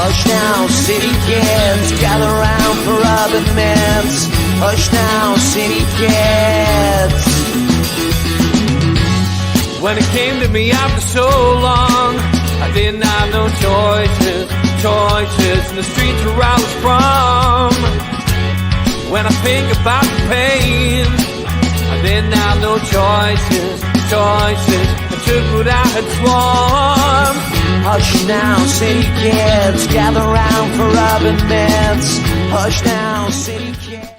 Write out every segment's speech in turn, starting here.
Hush now, city kids, gather round for urban myths. Hush now, city kids. When it came to me after so long, I didn't have no choices in the streets where I was from. When I think about the pain, I didn't have no choices. I took what I had sworn. Hush now, city kids, gather round for urban myths. Hush now, city kids.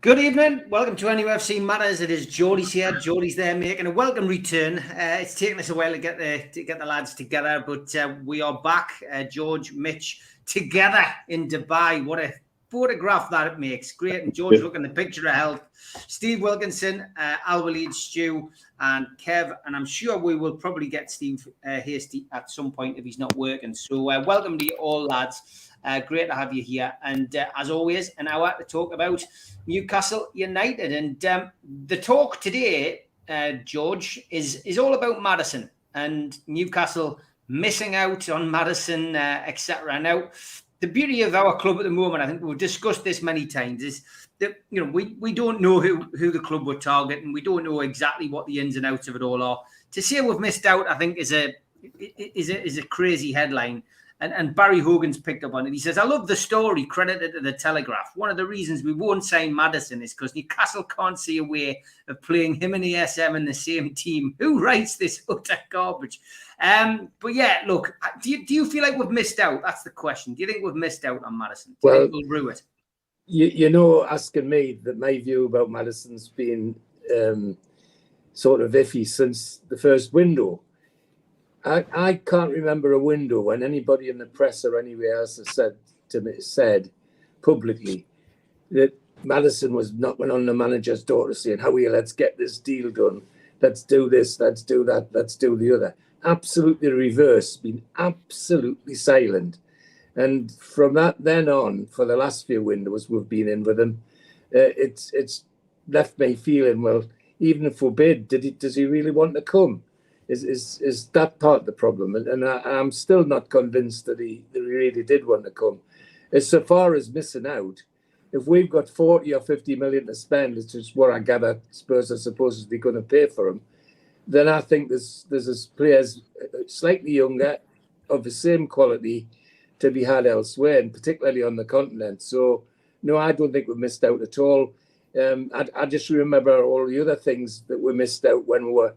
Good evening, welcome to NUFC Matters. It is Geordies here. Geordies there making a welcome return. It's taken us a while to get the lads together, but we are back. George, Mitch, together in Dubai. What a photograph that it makes. Great. And George looking the picture of health. Steve Wilkinson, Al Walid, Stu, and Kev. And I'm sure we will probably get Steve Hasty at some point if he's not working. So welcome to you all, lads. Great to have you here. And as always, an hour to talk about Newcastle United. And the talk today, George, is all about Maddison and Newcastle missing out on Maddison, etc. Now, the beauty of our club at the moment, I think we've discussed this many times, is that we don't know who the club would target, and we don't know exactly what the ins and outs of it all are. To say we've missed out, I think, is a crazy headline. And Barry Hogan's picked up on it. He says, I love the story credited to the Telegraph. One of the reasons we won't sign Maddison is because Newcastle can't see a way of playing him and ESM in the same team. Who writes this utter garbage? But yeah, look, do you feel like we've missed out? That's the question. Do you think we've missed out on Maddison? Do you think we'll rue it? You know, asking me that my view about Maddison's been sort of iffy since the first window. I can't remember a window when anybody in the press or anywhere else has said publicly that Maddison was knocking on the manager's door to saying, "Howie, let's get this deal done. Let's do this. Let's do that. Let's do the other." Absolutely the reverse. Been absolutely silent. And from that then on, for the last few windows we've been in with him, it's left me feeling, well, even if we bid, does he really want to come? Is that part of the problem? And I'm still not convinced that he really did want to come. As so far as missing out, if we've got 40 or 50 million to spend, which is what I gather Spurs are supposedly going to pay for him, then I think there's players slightly younger of the same quality to be had elsewhere, and particularly on the continent. So, no, I don't think we missed out at all. I just remember all the other things that we missed out when we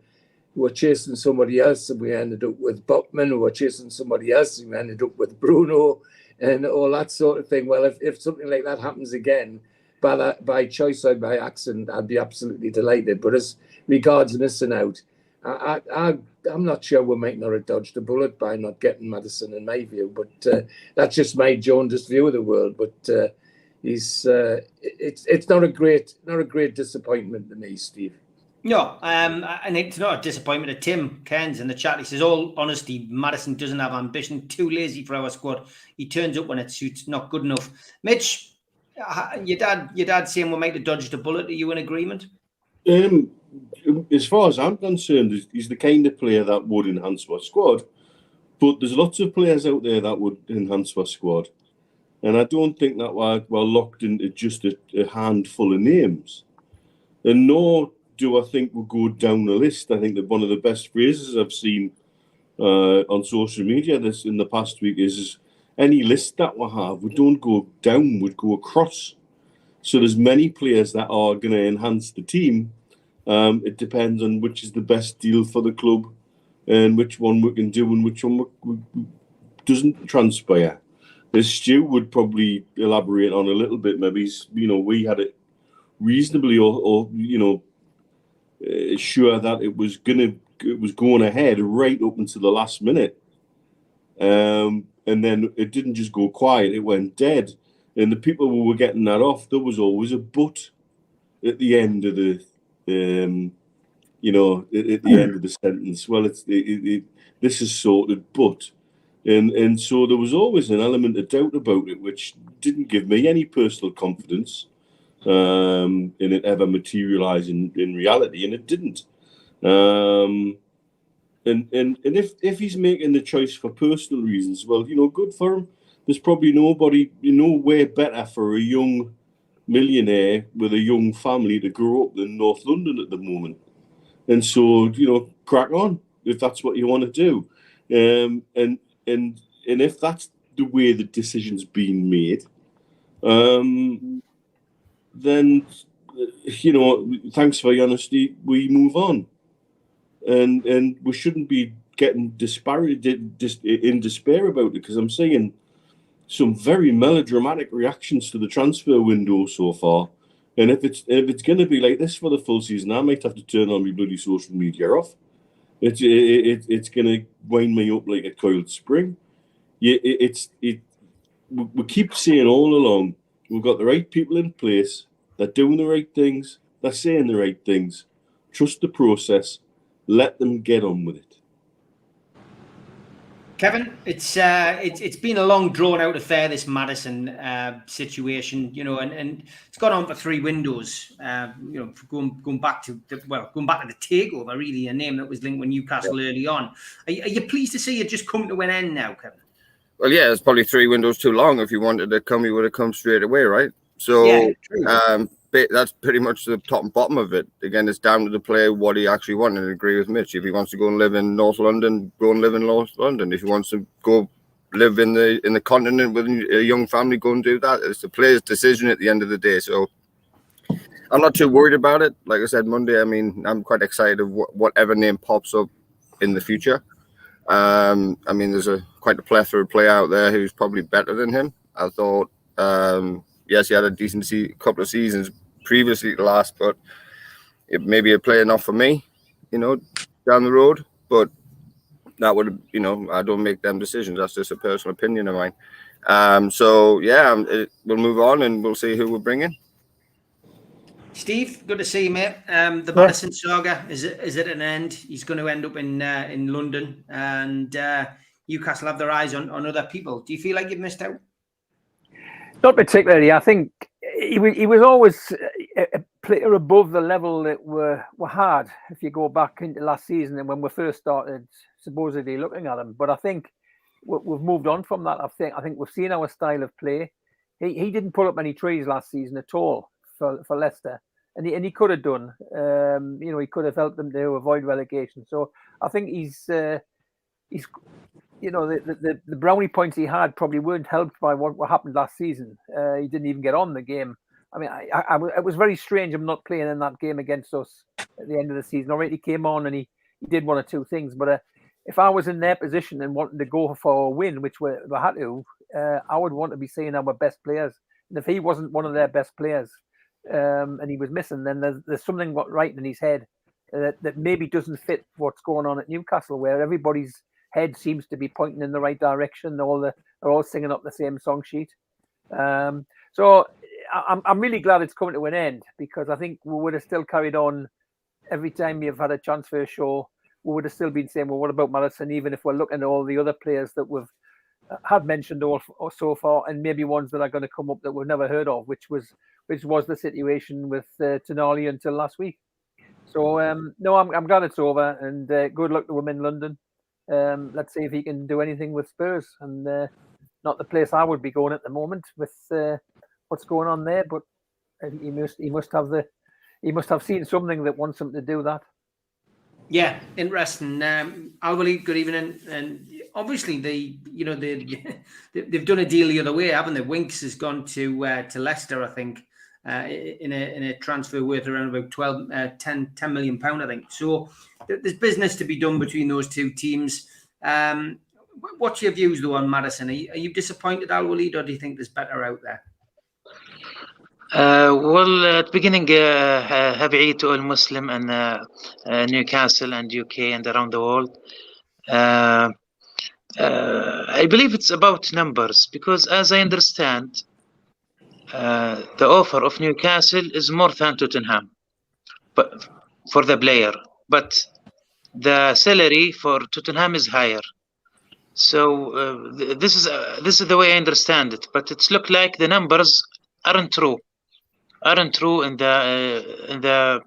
were chasing somebody else, and we ended up with Botman. We were chasing somebody else, and we ended up with Bruno, and all that sort of thing. Well, if something like that happens again, by choice or by accident, I'd be absolutely delighted. But as regards missing out, I'm not sure we might not have dodged a bullet by not getting Maddison, in my view. But that's just my jaundiced view of the world. But it's not a great disappointment to me, Steve. No, and it's not a disappointment to Tim Cairns in the chat. He says, all honesty, Maddison doesn't have ambition, too lazy for our squad. He turns up when it suits, not good enough. Mitch, your dad saying we might have dodged a bullet. Are you in agreement? As far as I'm concerned, he's the kind of player that would enhance our squad. But there's lots of players out there that would enhance our squad. And I don't think that we're locked into just a handful of names. And nor do I think we'll go down the list. I think that one of the best phrases I've seen on social media in the past week is any list that we have, we don't go down, we go across. So there's many players that are going to enhance the team. It depends on which is the best deal for the club and which one we can do and which one doesn't transpire. As Stu would probably elaborate on a little bit, maybe, we had it reasonably sure that it was going ahead right up until the last minute, and then it didn't just go quiet; it went dead. And the people who were getting that off, there was always a but at the end of the, at the end of the sentence. Well, this is sorted, but, and so there was always an element of doubt about it, which didn't give me any personal confidence in it ever materialising in reality, and it didn't. And if he's making the choice for personal reasons, well, good for him. There's probably nowhere better for a young millionaire with a young family to grow up in North London at the moment. And so, crack on if that's what you want to do. And if that's the way the decision's been made, then, thanks for your honesty, we move on. And we shouldn't be getting in despair about it, because I'm seeing some very melodramatic reactions to the transfer window so far. And if it's going to be like this for the full season, I might have to turn on my bloody social media off. It's going to wind me up like a coiled spring. We keep saying all along, we've got the right people in place. They're doing the right things. They're saying the right things. Trust the process. Let them get on with it. Kevin, it's been a long drawn out affair, this Maddison situation, and it's gone on for 3 windows. Going back to the takeover, really, a name that was linked with Newcastle early on. Are you pleased to see it just come to an end now, Kevin? Well, yeah, it's probably 3 windows too long. If you wanted to come, you would have come straight away, right? So that's pretty much the top and bottom of it. Again, it's down to the player what he actually wants. And I agree with Mitch. If he wants to go and live in North London, go and live in North London. If he wants to go live in the continent with a young family, go and do that. It's the player's decision at the end of the day. So I'm not too worried about it. Like I said, Monday, I mean, I'm quite excited of whatever name pops up in the future. I mean, there's quite a plethora of player out there who's probably better than him. I thought, yes, he had a decent couple of seasons previously to last, but it may be a player not for me, down the road. But that would, I don't make them decisions. That's just a personal opinion of mine. We'll move on and we'll see who we're bringing. Steve, good to see you, mate. The Maddison saga is at an end. He's going to end up in London, and Newcastle have their eyes on other people. Do you feel like you've missed out? Not particularly. I think he was always a player above the level that were hard. If you go back into last season and when we first started supposedly looking at him, but I think we've moved on from that. I think we've seen our style of play. He didn't pull up any trees last season at all for Leicester, and he could have done. He could have helped them to avoid relegation. So I think he's. The brownie points he had probably weren't helped by what happened last season. He didn't even get on the game. I mean, it was very strange him not playing in that game against us at the end of the season. All right, he came on and he did 1 or 2 things. But if I was in their position and wanting to go for a win, which we had to, I would want to be seeing our best players. And if he wasn't one of their best players and he was missing, then there's something right in his head that maybe doesn't fit what's going on at Newcastle, where everybody's head seems to be pointing in the right direction. They're all singing up the same song sheet. So I'm really glad it's coming to an end, because I think we would have still carried on every time you've had a transfer show. We would have still been saying, well, what about Maddison? Even if we're looking at all the other players that we've had mentioned or so far, and maybe ones that are going to come up that we've never heard of, which was the situation with Tonali until last week. So no, I'm glad it's over, and good luck to him in London. Let's see if he can do anything with Spurs, and not the place I would be going at the moment with what's going on there. But he must have seen something that wants him to do that. Yeah, interesting. Alwali, good evening. And obviously, they've done a deal the other way, haven't they? Winks has gone to Leicester, I think, in a transfer worth around about 10 million pound, I think. So there's business to be done between those 2 teams. What's your views though on Maddison? Are you disappointed, Al-Walid, or do you think there's better out there? At the beginning, happy Eid to all Muslim and Newcastle and UK and around the world. I believe it's about numbers, because as I understand, the offer of Newcastle is more than Tottenham, but for the player, but the salary for Tottenham is higher. So this is the way I understand it. But it's look like the numbers aren't true in the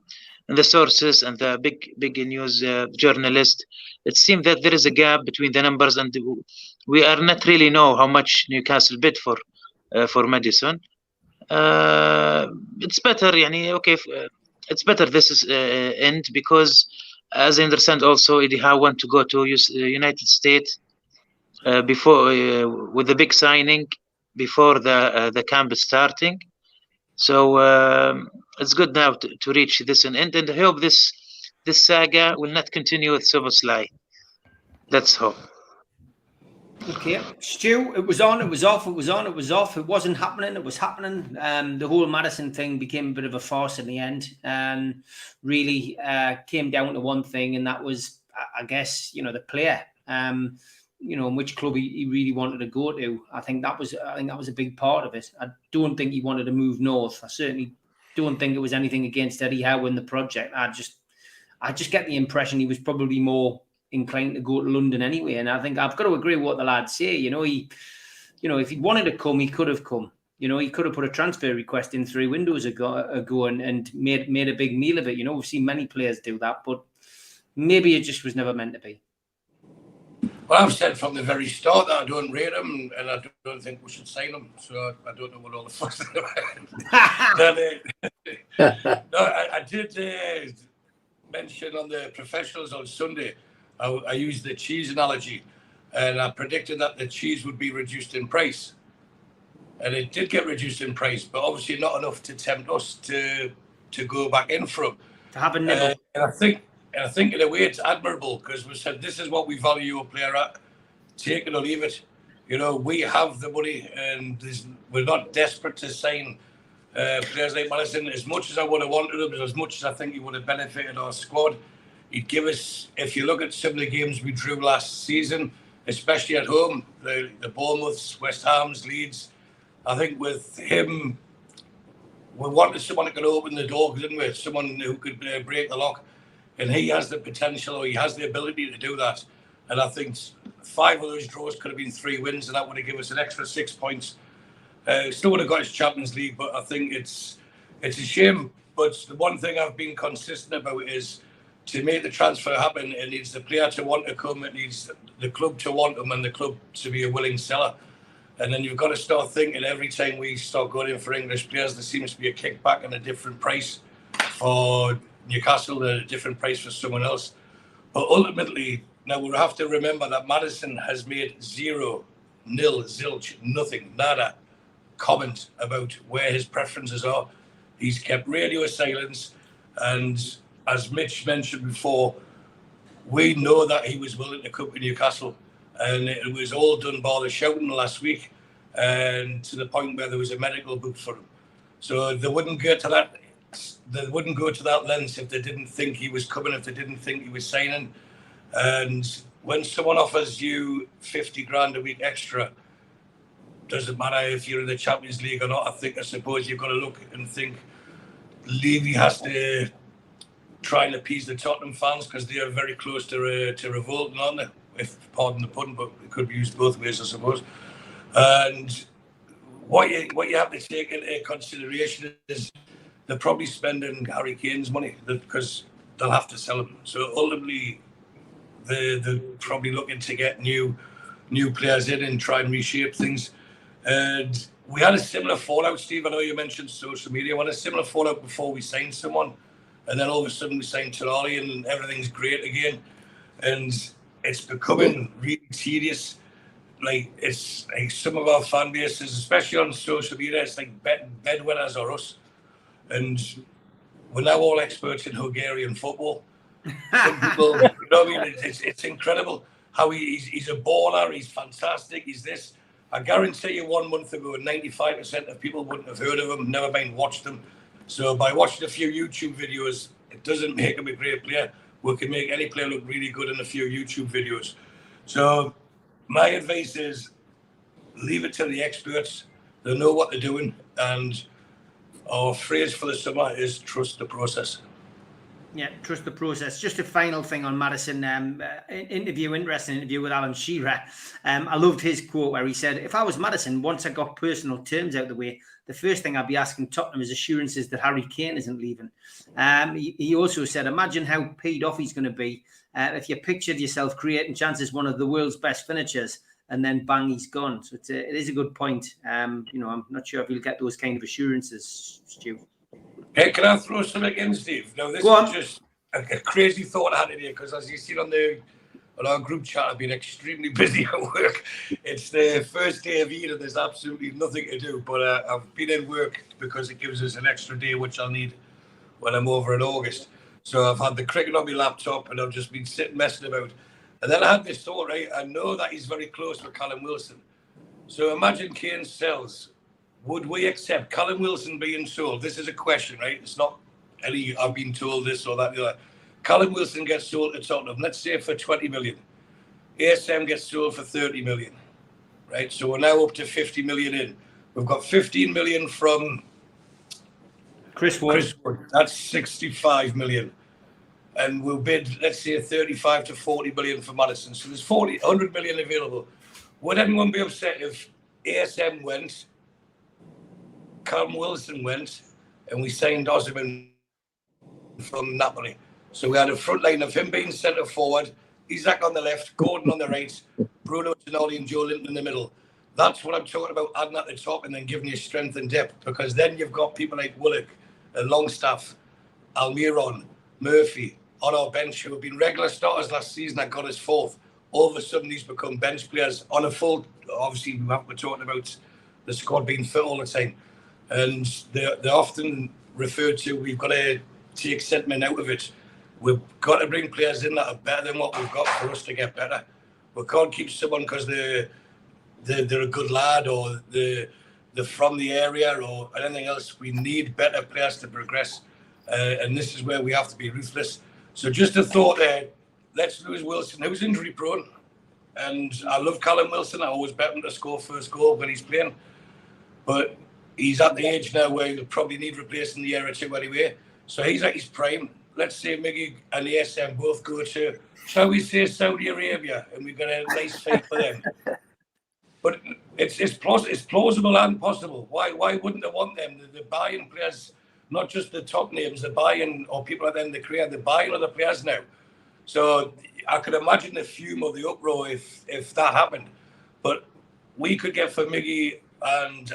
the sources and the big news journalists, it seems that there is a gap between the numbers, and we are not really know how much Newcastle bid for Maddison. It's better, it's better this is end, because as I understand also Eddie Howe want to go to United States before with the big signing before the camp is starting. So it's good now to reach this an end, and I hope this saga will not continue with Szoboszlai. That's hope. Okay, Stu, it was on, it was off, it was on, it was off. It wasn't happening, it was happening. The whole Maddison thing became a bit of a farce in the end. Really came down to one thing, and that was, I guess, the player. In which club he really wanted to go to. I think that was a big part of it. I don't think he wanted to move north. I certainly don't think it was anything against Eddie Howe in the project. I just get the impression he was probably more inclined to go to London anyway. And I think I've got to agree with what the lads say. If he wanted to come, he could have come. He could have put a transfer request in 3 windows ago and made a big meal of it. We've seen many players do that, but maybe it just was never meant to be. Well, I've said from the very start that I don't rate him, and I don't think we should sign him. So I don't know what all the fuss is about. No, I did mention on the professionals on Sunday, I used the cheese analogy, and I predicted that the cheese would be reduced in price. And it did get reduced in price, but obviously not enough to tempt us to go back in for him. To have a nibble. And I think in a way it's admirable, because we said this is what we value a player at. Take it or leave it. We have the money, and we're not desperate to sign players like Maddison. As much as I would have wanted him, as much as I think he would have benefited our squad, he'd give us, if you look at some of the games we drew last season, especially at home, the Bournemouths, West Hams, Leeds, I think with him, we wanted someone that could open the door, didn't we? Someone who could break the lock. And he has the potential, or he has the ability to do that. And I think 5 of those draws could have been 3 wins, and that would have given us an extra 6 points. Still would have got his Champions League, but I think it's a shame. But the one thing I've been consistent about is to make the transfer happen, it needs the player to want to come, it needs the club to want him, and the club to be a willing seller. And then you've got to start thinking every time we start going in for English players, there seems to be a kickback and a different price for Newcastle and a different price for someone else. But ultimately, now we'll have to remember that Maddison has made 0, nil, zilch, nothing, nada comment about where his preferences are. He's kept radio silence, and as Mitch mentioned before, we know that he was willing to come to Newcastle, and it was all done by the shouting last week, and to the point where there was a medical book for him. So they wouldn't go to that length if they didn't think he was coming, if they didn't think he was signing. And when someone offers you 50 grand a week extra, doesn't matter if you're in the Champions League or not. I suppose you've got to look and think Levy has to try and appease the Tottenham fans, because they are very close to revolting, aren't they? If pardon the pun, but it could be used both ways, I suppose. And what you have to take into consideration is they're probably spending Harry Kane's money, because they'll have to sell him. So ultimately, they're probably looking to get new players in and try and reshape things. And we had a similar fallout, Steve. I know you mentioned social media. We had a similar fallout before we signed someone, and then all of a sudden we signed Tonali and everything's great again. And it's becoming really tedious. Like, it's like some of our fan bases, especially on social media, it's like bedwetters or us. And we're now all experts in Hungarian football. Some people, it's incredible how he's a baller, he's fantastic, he's this. I guarantee you 1 month ago, 95% of people wouldn't have heard of him, never mind watched him. So by watching a few YouTube videos, it doesn't make him a great player. We can make any player look really good in a few YouTube videos. So my advice is leave it to the experts. They know what they're doing. And our phrase for the summer is trust the process. Yeah, trust the process. Just a final thing on Maddison. Interesting interview with Alan Shearer. I loved his quote where he said, if I was Maddison, once I got personal terms out of the way, the first thing I'd be asking Tottenham is assurances that Harry Kane isn't leaving. He also said, imagine how paid off he's going to be if you pictured yourself creating chances, one of the world's best finishers, and then bang, he's gone. So it is a good point. I'm not sure if you'll get those kind of assurances, Stu. Hey, can I throw something in, Steve? Now, this is just a crazy thought I had in here, because as you see on our group chat, I've been extremely busy at work. It's the first day of Eid and there's absolutely nothing to do, but I've been in work because it gives us an extra day, which I'll need when I'm over in August. So I've had the cricket on my laptop and I've just been sitting messing about. And then I had this thought, right? I know that he's very close with Callum Wilson. So imagine Kane sells. Would we accept Callum Wilson being sold? This is a question, right? It's not any, I've been told this or that. The other. Callum Wilson gets sold to Tottenham, let's say for 20 million. ASM gets sold for 30 million, right? So we're now up to 50 million in. We've got 15 million from Chris Wood. That's 65 million. And we'll bid, let's say, 35 to 40 million for Maddison. So there's 100 million available. Would anyone be upset if ASM went, Callum Wilson went, and we signed Osimhen from Napoli? So we had a front line of him being centre forward, Isak on the left, Gordon on the right, Bruno Ginoldi and Joe Linton in the middle. That's what I'm talking about, adding at the top and then giving you strength and depth, because then you've got people like Willock, Longstaff, Almiron, Murphy on our bench who have been regular starters last season that got us fourth. All of a sudden, these become bench players on a full. Obviously, we're talking about the squad being fit all the time, and they're often referred to. We've got to take sentiment out of it. We've got to bring players in that are better than what we've got for us to get better. We can't keep someone because they're a good lad or they're from the area or anything else. We need better players to progress, and this is where we have to be ruthless. So just a thought there. Let's lose Wilson, who's injury prone, and I love Callum Wilson. I always bet him to score first goal when he's playing, but he's at the age now where he'll probably need replacing the year or two anyway. So he's at his prime. Let's say Miggy and the SM both go to, shall we say, Saudi Arabia, and we've got a nice fight for them. But it's plausible and possible. Why wouldn't they want them? They're buying players, not just the top names. They're buying, or people at the end of the career, they're buying other players now. So I could imagine the fume of the uproar if that happened. But we could get for Miggy and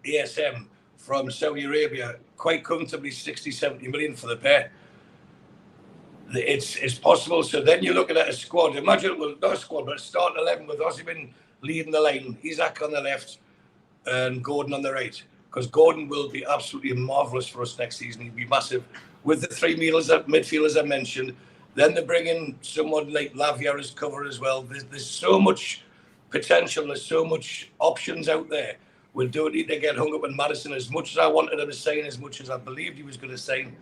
ASM from Saudi Arabia quite comfortably 60, 70 million for the pair. It's possible. So then you're looking at a squad. Imagine, well, not a squad, but a starting 11 with Osimhen leading the line, Isak on the left and Gordon on the right. Because Gordon will be absolutely marvellous for us next season. He'll be massive. With the three midfielders I mentioned, then they bring in someone like Lavia as cover as well. There's so much potential. There's so much options out there. We don't need to get hung up on Maddison. As much as I wanted him to sign, as much as I believed he was going to sign,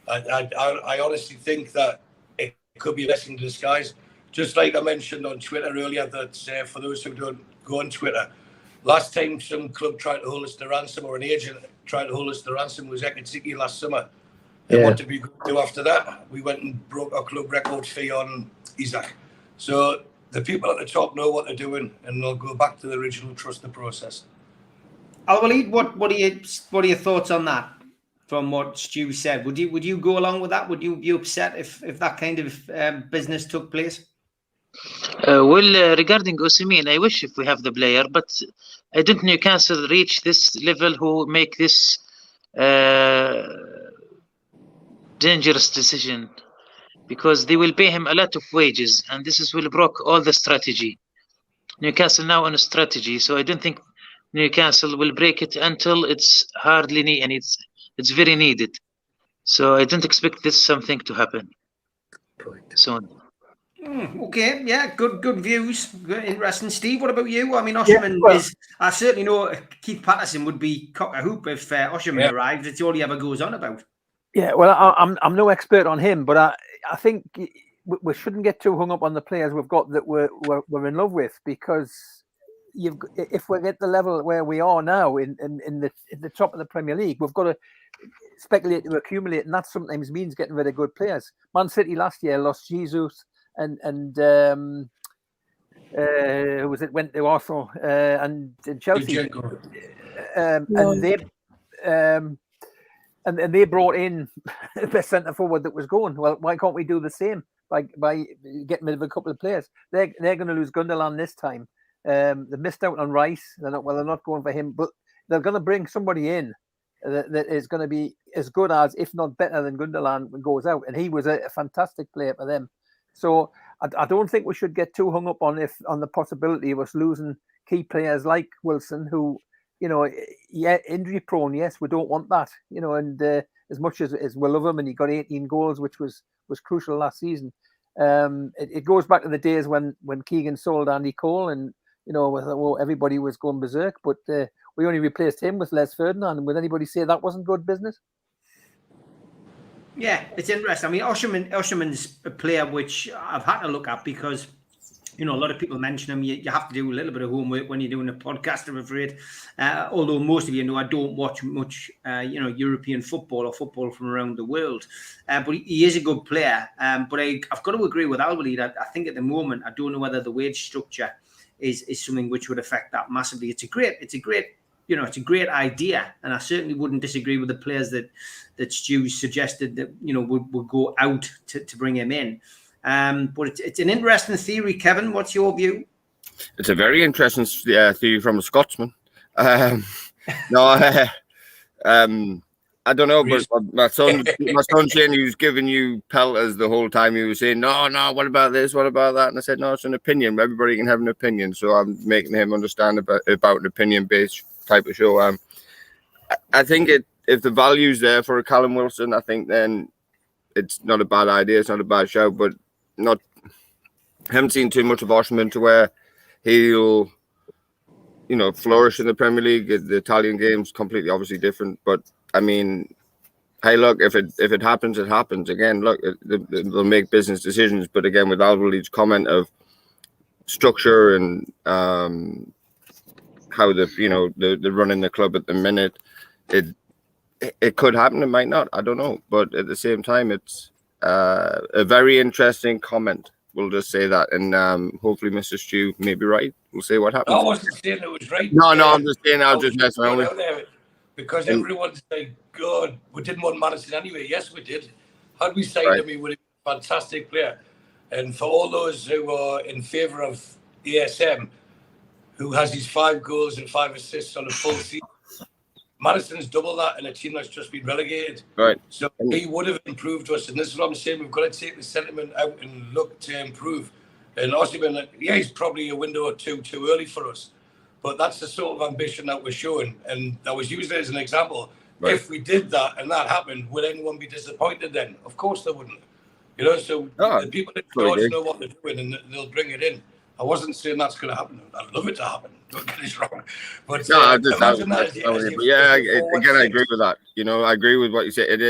I honestly think that it could be a blessing in disguise. Just like I mentioned on Twitter earlier, that for those who don't go on Twitter, last time some club tried to hold us to ransom, or an agent tried to hold us to ransom, was Ekatiki last summer. And what did we do after that? We went and broke our club record fee on Isak. So the people at the top know what they're doing, and they'll go back to the original, trust the process. Al-Walid, what are your thoughts on that? From what Stu said, would you go along with that? Would you be upset if that kind of business took place? Regarding Osimhen, I wish if we have the player, but I don't Newcastle reach this level who make this dangerous decision, because they will pay him a lot of wages, and this will break all the strategy. Newcastle now on a strategy, so I don't think Newcastle will break it until it's hardly needed, and it's very needed. So I don't expect this something to happen soon. Okay, yeah, good views. Good, interesting. Steve, what about you? I mean, Osimhen is. I certainly know Keith Patterson would be cock a hoop if Osimhen arrived. It's all he ever goes on about. Yeah, well, I'm no expert on him, but I think we shouldn't get too hung up on the players we've got that we're in love with, because if we get the level where we are now in the top of the Premier League, we've got to speculate to accumulate, and that sometimes means getting rid of good players. Man City last year lost Jesus and who was it, went to Arsenal and Chelsea, and they brought in the best centre forward that was going. Well, why can't we do the same by getting rid of a couple of players? They're going to lose Gundogan this time. They missed out on Rice. They're not going for him, but they're going to bring somebody in that is going to be as good as, if not better than Gundogan when goes out. And he was a fantastic player for them. So I don't think we should get too hung up on the possibility of us losing key players like Wilson, who, injury prone. Yes, we don't want that. And as much as we love him, and he got 18 goals, which was crucial last season. It goes back to the days when Keegan sold Andy Cole, and everybody was going berserk, but we only replaced him with Les Ferdinand. And would anybody say that wasn't good business? Yeah, it's interesting. I mean, Osherman's a player which I've had to look at because, a lot of people mention him. You have to do a little bit of homework when you're doing a podcast, I'm afraid. Although most of you know I don't watch much, European football or football from around the world. But he is a good player. But I've got to agree with Alwaleed. I think at the moment, I don't know whether the wage structure is something which would affect that massively. It's a great idea, and I certainly wouldn't disagree with the players that Stu suggested that would go out to bring him in. But it's an interesting theory, Kevin. What's your view? It's a very interesting theory from a Scotsman. I don't know, but my son Shane, he was giving you pelters the whole time. He was saying, no, what about this? What about that? And I said, no, it's an opinion. Everybody can have an opinion. So I'm making him understand about an opinion-based type of show. I think if the value's there for a Callum Wilson, I think then it's not a bad idea. It's not a bad shout, but haven't seen too much of Osherman to where he'll, flourish in the Premier League. The Italian game's completely obviously different, but I mean, hey, look, if it happens, it happens. Again, look, they'll make business decisions, but again, with Alwaleed's comment of structure and how they're running the club at the minute, it could happen, it might not, I don't know. But at the same time, it's a very interesting comment. We'll just say that, and hopefully Mr. Stew may be right. We'll see what happens. I wasn't saying it was right. No, I'm just saying I'll just mess around with it. Because everyone's like, God, we didn't want Maddison anyway. Yes, we did. Had we signed him, he would have been a fantastic player. And for all those who are in favour of ASM, who has his 5 goals and 5 assists on a full season, Maddison's double that in a team that's just been relegated. Right. So he would have improved us. And this is what I'm saying. We've got to take the sentiment out and look to improve. And Osherman, he's probably a window or two too early for us. But that's the sort of ambition that we're showing. And I was using it as an example. Right. If we did that and that happened, would anyone be disappointed then? Of course they wouldn't. So the people in charge know what they're doing and they'll bring it in. I wasn't saying that's going to happen. I'd love it to happen. Don't get this wrong. But I agree with that. I agree with what you said.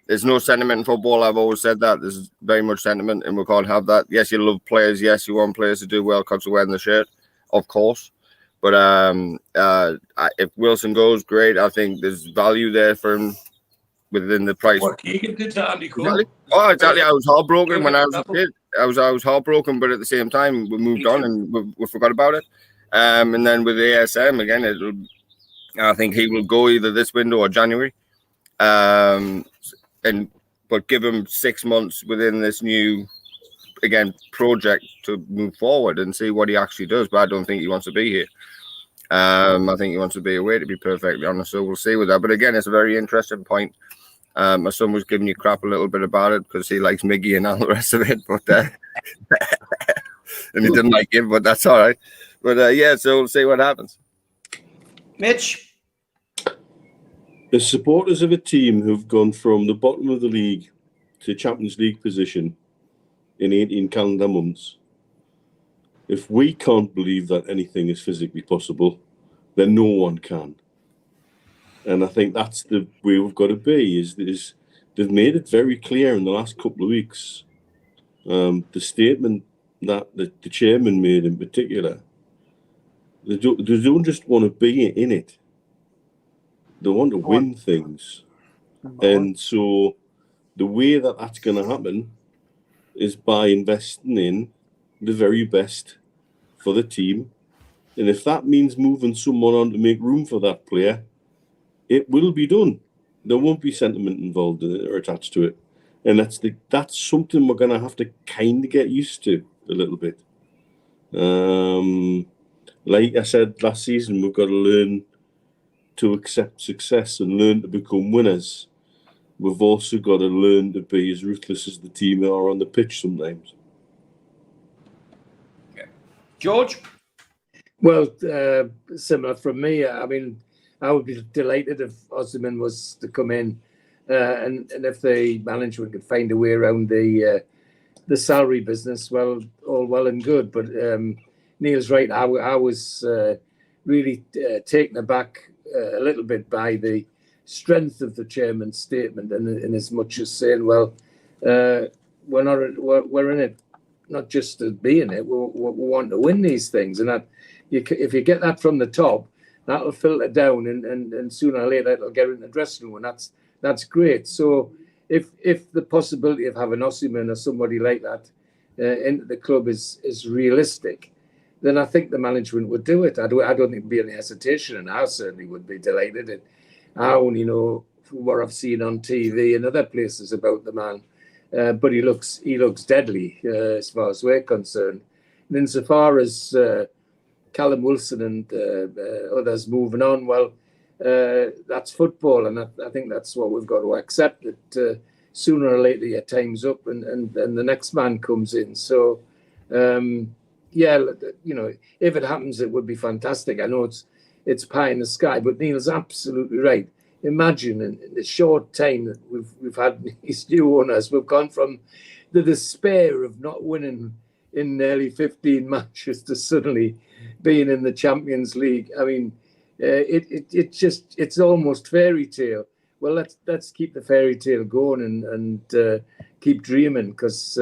There's no sentiment in football. I've always said that. There's very much sentiment, and we can't have that. Yes, you love players. Yes, you want players to do well because they're wearing the shirt, of course. But if Wilson goes, great. I think there's value there for him within the price. What Keegan did to Andy Cole. Exactly. Oh, exactly. I was heartbroken when I was a kid. I was heartbroken, but at the same time, we moved on and we forgot about it. And then with ASM again, I think he will go either this window or January. But give him 6 months within this new project to move forward and see what he actually does. But I don't think he wants to be here. I think he wants to be away, to be perfectly honest. So we'll see with that. But again, it's a very interesting point. My son was giving you crap a little bit about it because he likes Miggy and all the rest of it, but and he didn't like him, but that's all right. But so we'll see what happens. Mitch? The supporters of a team who've gone from the bottom of the league to Champions League position in 18 calendar months, if we can't believe that anything is physically possible, then no one can. And I think that's the way we've got to be, is they've made it very clear in the last couple of weeks. The statement that the chairman made in particular, they don't just want to be in it. They want to win things. And so the way that that's going to happen is by investing in the very best for the team. And if that means moving someone on to make room for that player, it will be done. There won't be sentiment involved in it or attached to it. And that's something we're going to have to kind of get used to a little bit. Like I said last season, we've got to learn to accept success and learn to become winners. We've also got to learn to be as ruthless as the team are on the pitch sometimes. George? Well, similar from me. I mean, I would be delighted if Osimhen was to come in, and if the management could find a way around the salary business. Well, all well and good. But Neil's right. I was really taken aback a little bit by the strength of the chairman's statement, and in as much as saying, well, we're in it not just to be in it. We want to win these things, and that if you get that from the top, that'll filter down, and sooner or later it'll get in the dressing room, and that's great. So if the possibility of having Osimhen or somebody like that into the club is realistic, then I think the management would do it. I don't think there'd be any hesitation, and I certainly would be delighted. I only know from what I've seen on TV and other places about the man, but he looks deadly as far as we're concerned. And insofar as Callum Wilson and others moving on, well, that's football, and I think that's what we've got to accept. That sooner or later your time's up, and the next man comes in. So. Yeah, if it happens, it would be fantastic. I know it's pie in the sky, but Neil's absolutely right. Imagine in the short time that we've had these new owners, we've gone from the despair of not winning in nearly 15 matches to suddenly being in the Champions League. I mean, it's almost fairy tale. Well, let's keep the fairy tale going and keep dreaming, because.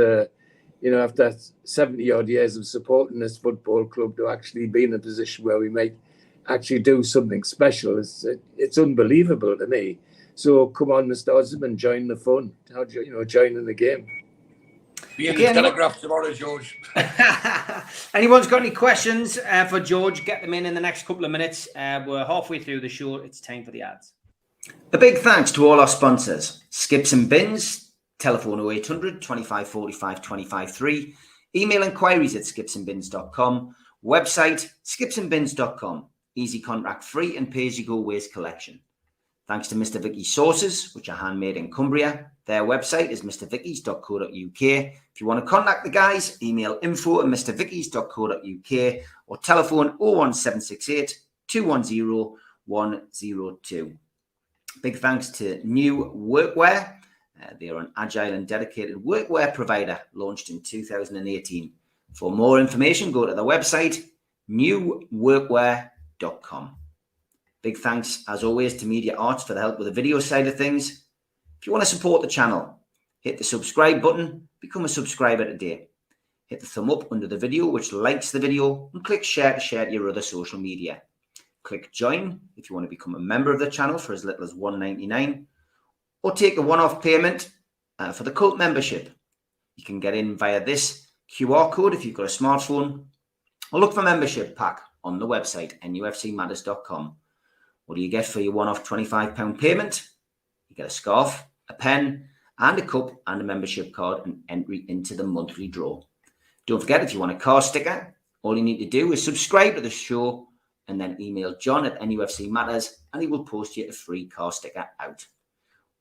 After 70 odd years of supporting this football club, to actually be in a position where we might actually do something special, it's unbelievable to me. So come on, Mr. Osimhen, join the fun. Join in the game. Be in the Telegraph tomorrow, George. Anyone's got any questions for George? Get them in the next couple of minutes. We're halfway through the show. It's time for the ads. A big thanks to all our sponsors: Skips and Bins. Telephone 0800 25 45 25 3. Email inquiries at skipsandbins.com. Website skipsandbins.com. Easy contract free and pay-as-you-go waste collection. Thanks to Mr. Vicky's sauces, which are handmade in Cumbria. Their website is mrvickies.co.uk. If you want to contact the guys, email info@mrvickies.co.uk or telephone 01768 210 102. Big thanks to New Workwear. They are an agile and dedicated workwear provider launched in 2018. For more information, go to their website, newworkwear.com. Big thanks, as always, to Media Arts for the help with the video side of things. If you want to support the channel, hit the subscribe button, become a subscriber today. Hit the thumb up under the video, which likes the video, and click share to share to your other social media. Click join if you want to become a member of the channel for as little as $1.99. Or take a one-off payment for the cult membership. You can get in via this QR code if you've got a smartphone, or look for membership pack on the website, nufcmatters.com. What do you get for your one-off £25 payment? You get a scarf, a pen, and a cup, and a membership card, and entry into the monthly draw. Don't forget, if you want a car sticker, all you need to do is subscribe to the show and then email John at NUFC Matters, and he will post you a free car sticker out.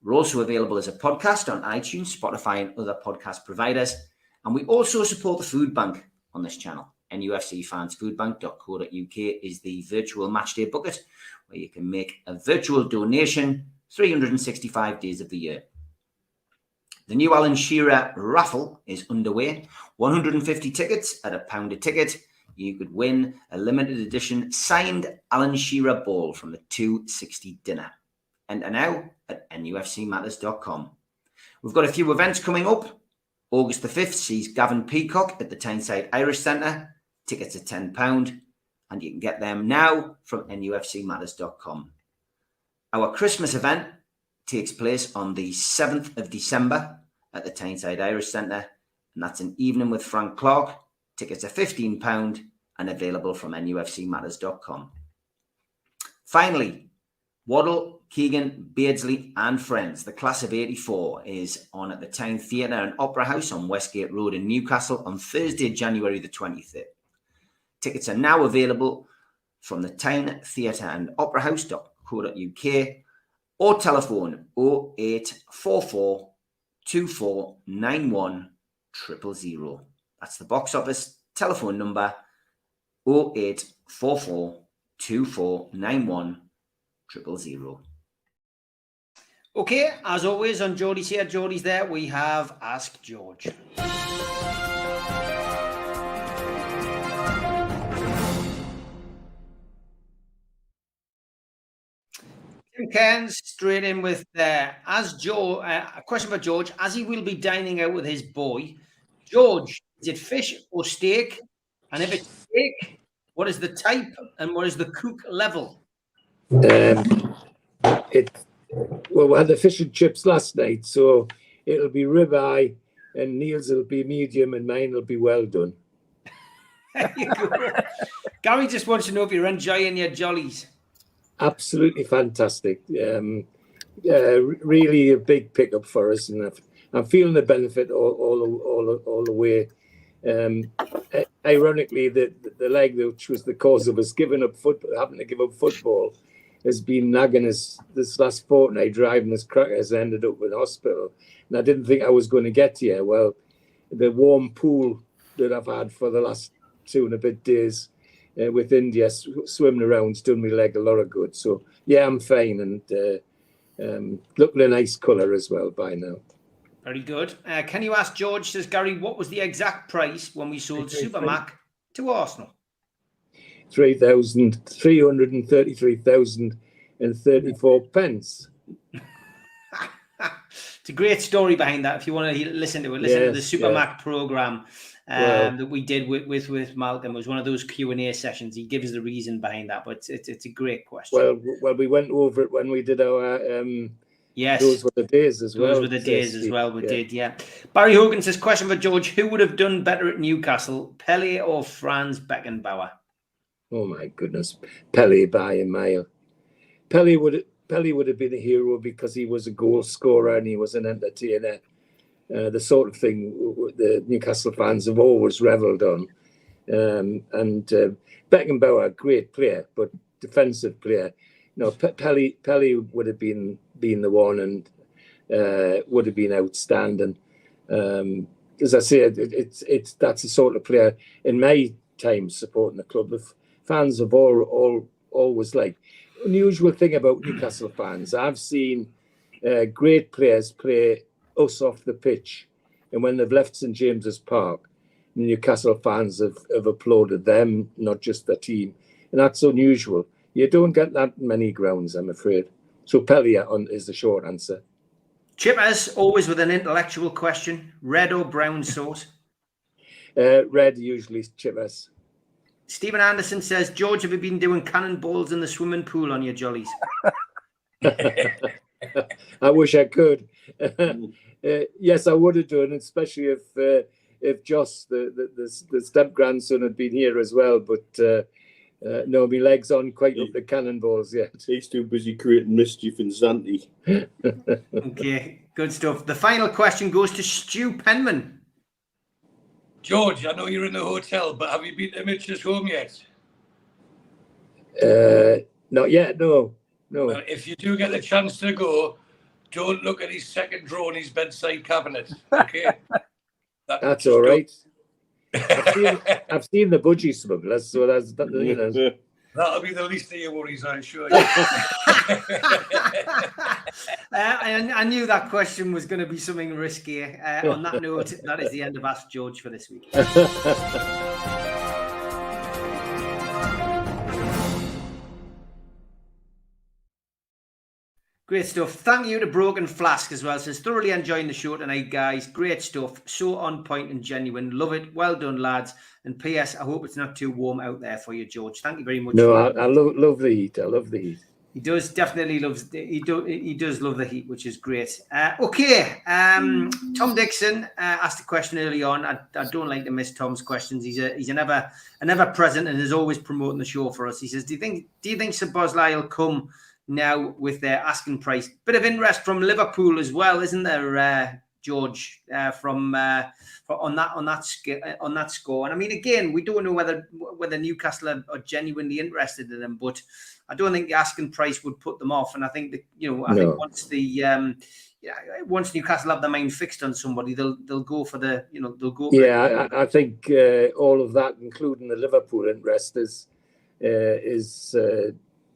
We're also available as a podcast on iTunes, Spotify, and other podcast providers. And we also support the food bank on this channel. NUFCfansfoodbank.co.uk is the virtual matchday bucket where you can make a virtual donation 365 days of the year. The new Alan Shearer raffle is underway. 150 tickets at £1 a ticket. You could win a limited edition signed Alan Shearer ball from the 260 dinner. Enter now at nufcmatters.com. We've got a few events coming up. August the 5th sees Gavin Peacock at the Tyneside Irish Centre. Tickets are £10, and you can get them now from NUFCmatters.com. Our Christmas event takes place on the 7th of December at the Tyneside Irish Centre, and that's an evening with Frank Clark. Tickets are £15 and available from NUFCmatters.com. Finally, Waddle, Keegan, Beardsley and friends. The class of 84 is on at the Tyne Theatre and Opera House on Westgate Road in Newcastle on Thursday, January the 23rd. Tickets are now available from the Tyne Theatre and Opera House.co.uk or telephone 0844 2491 000. That's the box office telephone number 0844 2491 000. Okay, as always on Geordies here, Geordies there, we have Ask George. Tim Cairns straight in with a question for George. As he will be dining out with his boy, George, is it fish or steak? And if it's steak, what is the type and what is the cook level? Well, we had the fish and chips last night, so it'll be ribeye, and Neil's will be medium, and mine will be well done. There you go. Gary just wants to know if you're enjoying your jollies. Absolutely fantastic. Really a big pickup for us, and I'm feeling the benefit all the way. Ironically, the leg which was the cause of us having to give up football has been nagging us this last fortnight, driving us crackers. I ended up in hospital, and I didn't think I was going to get here. Well, the warm pool that I've had for the last 2 and a bit days with India swimming around's done my leg a lot of good. So yeah, I'm fine, and looking a nice colour as well by now. Very good. Can you ask George, says Gary, what was the exact price when we sold Supermac to Arsenal? 333,034 pence. It's a great story behind that. If you want to listen to it, listen to the Supermac programme that we did with Malcolm. It was one of those Q&A sessions. He gives the reason behind that, but it's a great question. Well, we went over it when we did our yes, those were the days as well. Those were the days as well. We did, yeah. Barry Hogan says, question for George: who would have done better at Newcastle, Pele or Franz Beckenbauer? Oh my goodness, Pele by a mile. Pele would have been a hero because he was a goal scorer and he was an entertainer. The sort of thing the Newcastle fans have always revelled on. And Beckenbauer, great player, but defensive player. No, Pele would have been the one and would have been outstanding. As I said, that's the sort of player in my time supporting the club. The fans have always liked. Unusual thing about Newcastle fans, I've seen great players play us off the pitch, and when they've left St James's Park, Newcastle fans have applauded them, not just the team, and that's unusual. You don't get that many grounds, I'm afraid. So Pele is the short answer. Chippers, always with an intellectual question: red or brown sauce? Red, usually Chippers. Stephen Anderson says, George, have you been doing cannonballs in the swimming pool on your jollies? I wish I could. Yes, I would have done, especially if Joss, the step grandson, had been here as well. But no, my legs aren't quite up the cannonballs yet. He's too busy creating mischief in Zante. Okay, good stuff. The final question goes to Stu Penman. George, I know you're in the hotel, but have you been to Mitch's home yet? Not yet, no. Well, if you do get the chance to go, don't look at his second drawer in his bedside cabinet, okay? That's all right. I've seen the budgie smugglers, so that's you know. That'll be the least of your worries, I'm sure. I knew that question was going to be something risky. On that note, that is the end of Ask George for this week. Great stuff. Thank you to Broken Flask as well. Says, thoroughly enjoying the show tonight, guys. Great stuff. So on point and genuine. Love it. Well done, lads. And P.S. I hope it's not too warm out there for you, George. Thank you very much. No, I love the heat. I love the heat. He does definitely loves. He does love the heat, which is great. Okay. Tom Dixon asked a question early on. I don't like to miss Tom's questions. He's a never present and is always promoting the show for us. He says, Do you think Szoboszlai will come now with their asking price? Bit of interest from Liverpool as well, isn't there, George? On that score. And I mean, again, we don't know whether Newcastle are genuinely interested in him, but I don't think the asking price would put them off. And I think that think once Newcastle have their mind fixed on somebody, they'll go for the they'll go. Yeah, I think all of that, including the Liverpool interest, is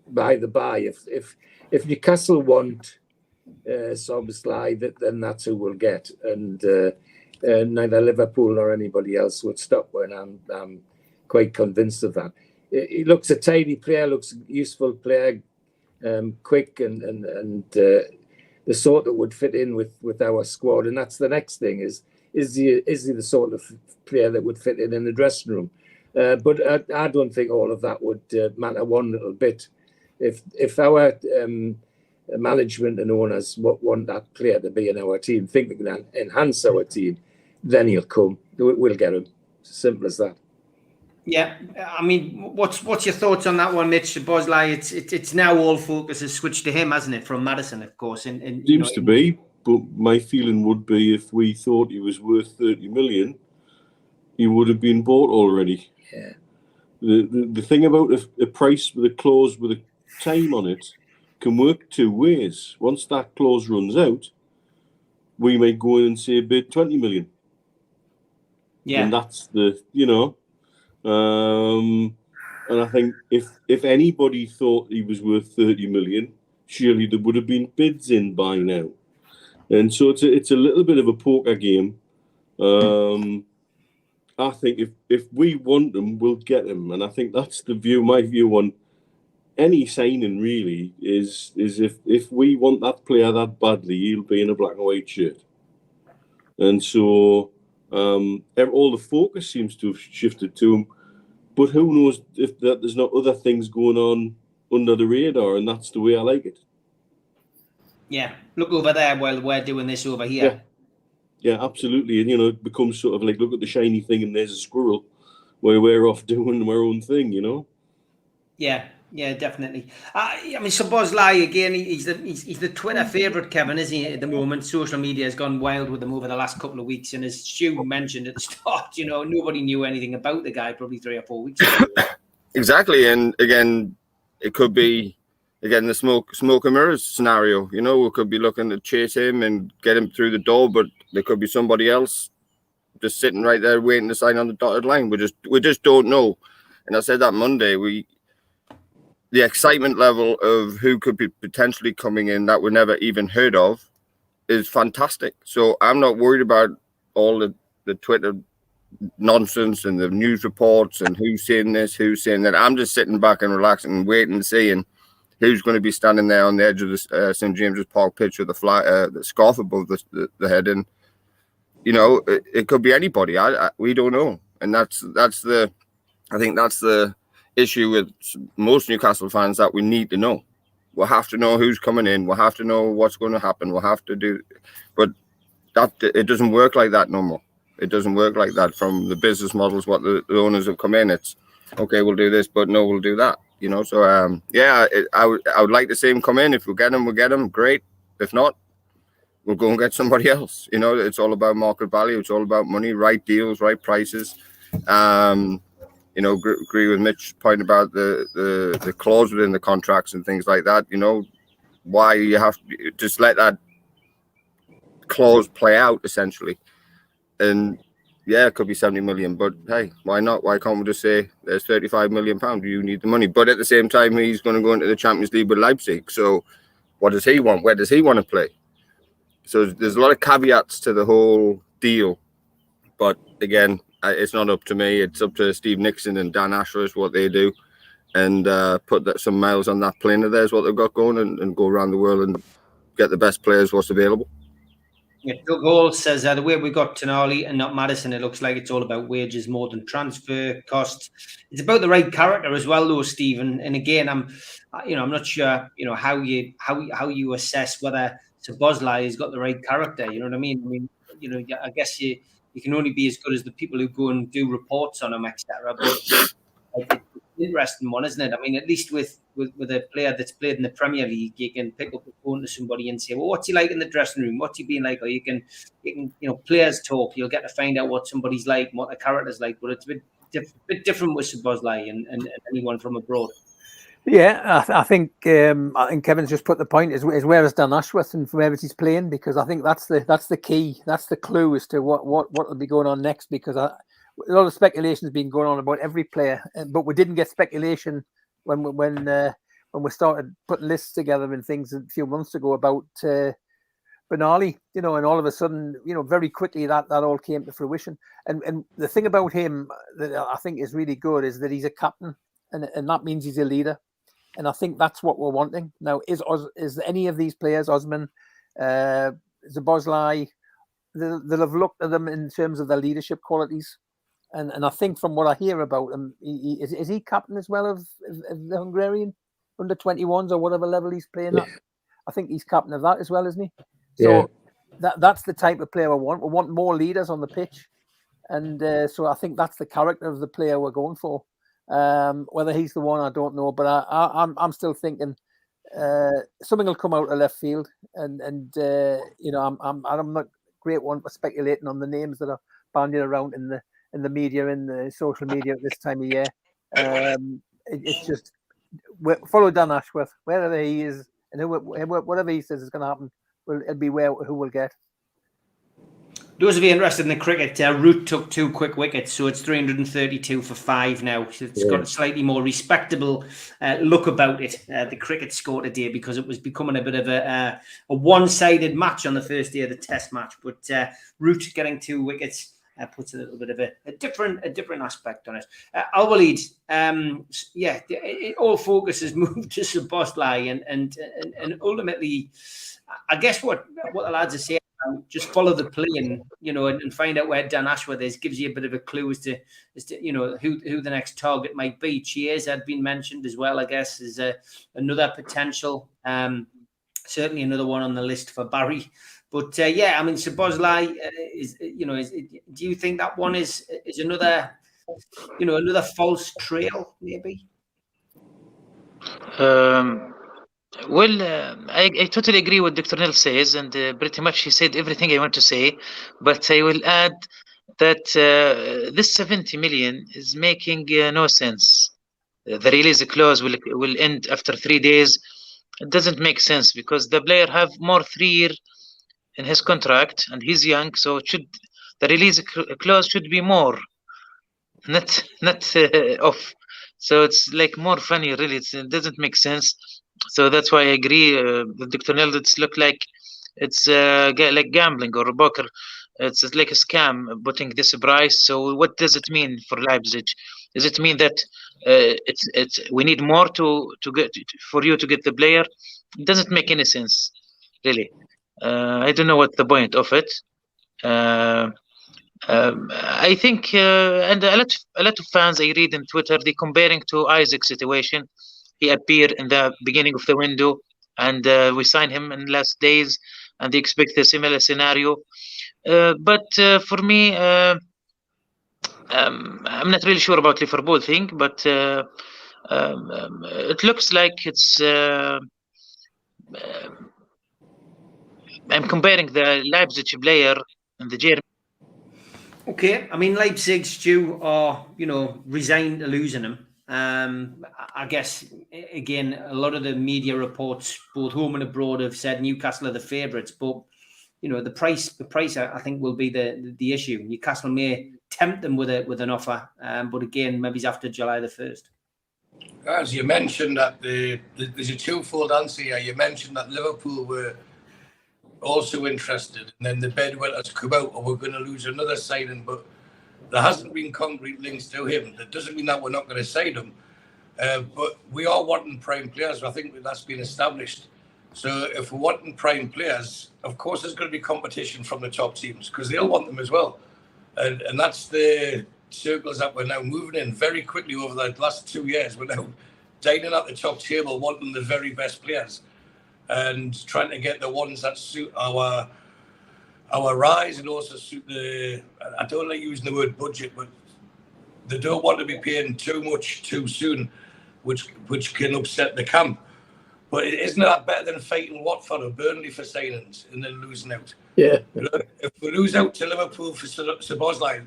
by the by. If Newcastle want Szoboszlai, then that's who we'll get, and neither Liverpool nor anybody else would stop when I'm quite convinced of that. He looks a tidy player, looks a useful player, quick and the sort that would fit in with our squad. And that's the next thing: is he the sort of player that would fit in the dressing room? But I don't think all of that would matter one little bit. If our management and owners want that player to be in our team, think they can enhance our team, then he'll come. We'll get him. Simple as that. Yeah, I mean, what's your thoughts on that one, Mitch? Szoboszlai, it's now all focus has switched to him, hasn't it? From Maddison, of course. Seems to be, but my feeling would be if we thought he was worth 30 million, he would have been bought already. Yeah. The thing about a price with a clause with a time on it can work two ways. Once that clause runs out, we may go in and say bid 20 million. Yeah. And that's and I think if anybody thought he was worth 30 million, surely there would have been bids in by now. And so it's a little bit of a poker game. I think if we want him, we'll get him. And I think that's my view on any signing really is if we want that player that badly, he'll be in a black and white shirt. And so all the focus seems to have shifted to him. But who knows if there's not other things going on under the radar, and that's the way I like it. Yeah, look over there while we're doing this over here. Yeah, absolutely. And, it becomes sort of like, look at the shiny thing and there's a squirrel, where we're off doing our own thing, Yeah, definitely. I mean, Szoboszlai, again, he's the Twitter favourite, Kevin, isn't he, at the moment? Social media has gone wild with him over the last couple of weeks. And as Stu mentioned at the start, nobody knew anything about the guy probably 3 or 4 weeks ago. Exactly. And again, it could be, the smoke and mirrors scenario. We could be looking to chase him and get him through the door, but there could be somebody else just sitting right there waiting to sign on the dotted line. We just don't know. And I said that Monday, the excitement level of who could be potentially coming in that we never even heard of is fantastic. So I'm not worried about all the Twitter nonsense and the news reports and who's saying this, who's saying that. I'm just sitting back and relaxing and waiting and seeing who's going to be standing there on the edge of the St. James's Park pitch with the scarf above the head. And, it could be anybody. We don't know. And that's the issue with most Newcastle fans, that we need to know. We'll have to know who's coming in. We'll have to know what's going to happen. We'll have to do, but it doesn't work like that no more. It doesn't work like that from the business models. What the owners have come in, it's okay, we'll do this, but no, we'll do that. So I would like to see him come in. If we get him, we'll get him. Great. If not, we'll go and get somebody else. It's all about market value. It's all about money, right deals, right prices. Agree with Mitch's point about the clause within the contracts and things like that. Why you have to just let that clause play out essentially. And yeah, it could be 70 million, but hey, why not? Why can't we just say there's 35 million pounds? You need the money. But at the same time, he's going to go into the Champions League with Leipzig. So what does he want? Where does he want to play? So there's a lot of caveats to the whole deal. But again, it's not up to me. It's up to Steve Nixon and Dan Ashworth, what they do, and put some miles on that plane of theirs, what they've got going, and go around the world and get the best players what's available. Yeah, Doug Hall says the way we got Tonali and not Maddison, it looks like it's all about wages more than transfer costs. It's about the right character as well, though, Stephen. And again, I'm not sure, how you assess whether Szoboszlai has got the right character. You know what I mean? I mean, I guess you can only be as good as the people who go and do reports on him, etc. But it's an interesting one, isn't it? I mean, at least with a player that's played in the Premier League, you can pick up the phone to somebody and say, well, what's he like in the dressing room? What's he been like? Or you can players talk. You'll get to find out what somebody's like, what the character's like. But it's a bit different with Szoboszlai and anyone from abroad. Yeah, I think Kevin's just put the point is where is Dan Ashworth and where is he's playing, because I think that's the key, that's the clue as to what will be going on next, because a lot of speculation has been going on about every player, but we didn't get speculation when we started putting lists together and things a few months ago about Benali, and all of a sudden, very quickly that all came to fruition. And the thing about him that I think is really good is that he's a captain, and that means he's a leader. And I think that's what we're wanting. Now, is any of these players, Osman, Szoboszlai, they'll have looked at them in terms of their leadership qualities. And I think from what I hear about him, is he captain as well of the Hungarian under 21s or whatever level he's playing at? I think he's captain of that as well, isn't he? So that's the type of player we want. We want more leaders on the pitch. And so I think that's the character of the player we're going for. Whether he's the one, I don't know, but I'm still thinking something will come out of left field, and I'm not a great one for speculating on the names that are bandied around in the media, in the social media at this time of year. It's just follow Dan Ashworth wherever he is, and whatever he says is going to happen, it'll be who will get. Those of you interested in the cricket, Root took 2 quick wickets, so it's 332 for 5 now. So it's got a slightly more respectable look about it, the cricket score today, because it was becoming a bit of a one-sided match on the first day of the Test match. But Root getting 2 wickets puts a little bit of a different aspect on it. Al-Walid, all focus has moved to Szoboszlai, and ultimately, I guess what the lads are saying. Just follow the plane, and find out where Dan Ashworth is. Gives you a bit of a clue as to who the next target might be. Cheers had been mentioned as well, I guess, is another potential. Certainly another one on the list for Barry. But I mean, Szoboszlai is. Do you think that one is another, another false trail, maybe? Well, I totally agree with Dr. Nel says, and pretty much he said everything I want to say. But I will add that this 70 million is making no sense. The release clause will end after 3 days. It doesn't make sense because the player have more 3 years in his contract, and he's young, so the release clause should be more, not off. So it's like more funny, really. It doesn't make sense. So that's why I agree with Dr. Nel. It's look like it's like gambling or poker. It's like a scam putting this price. So what does it mean for Leipzig? Does it mean that we need more to get for you to get the player? It doesn't make any sense, really. I don't know what the point of it. I think, and a lot of fans I read on Twitter, they comparing to Isaac's situation. He appeared in the beginning of the window, and we signed him in the last days, and they expect a similar scenario. But for me, I'm not really sure about Liverpool thing, but it looks like it's. I'm comparing the Leipzig player and the German. Okay, I mean Leipzig, Stu, are resigned to losing him. I guess again, a lot of the media reports, both home and abroad, have said Newcastle are the favourites, but the price I think will be the issue. Newcastle may tempt them with an offer, but again, maybe it's after July the 1st. As you mentioned, that there's a twofold answer here. You mentioned that Liverpool were also interested, and then the bedwetters come out, or we're going to lose another signing, but there hasn't been concrete links to him. That doesn't mean that we're not going to sign him, but we are wanting prime players. I think that's been established. So if we're wanting prime players, of course there's going to be competition from the top teams because they'll want them as well. And that's the circles that we're now moving in very quickly over the last 2 years. We're now dining at the top table, wanting the very best players and trying to get the ones that suit our rise and also suit the, I don't like using the word budget, but they don't want to be paying too much too soon, which can upset the camp. But isn't that better than fighting Watford or Burnley for signings and then losing out? Yeah. If we lose out to Liverpool for Szoboszlai,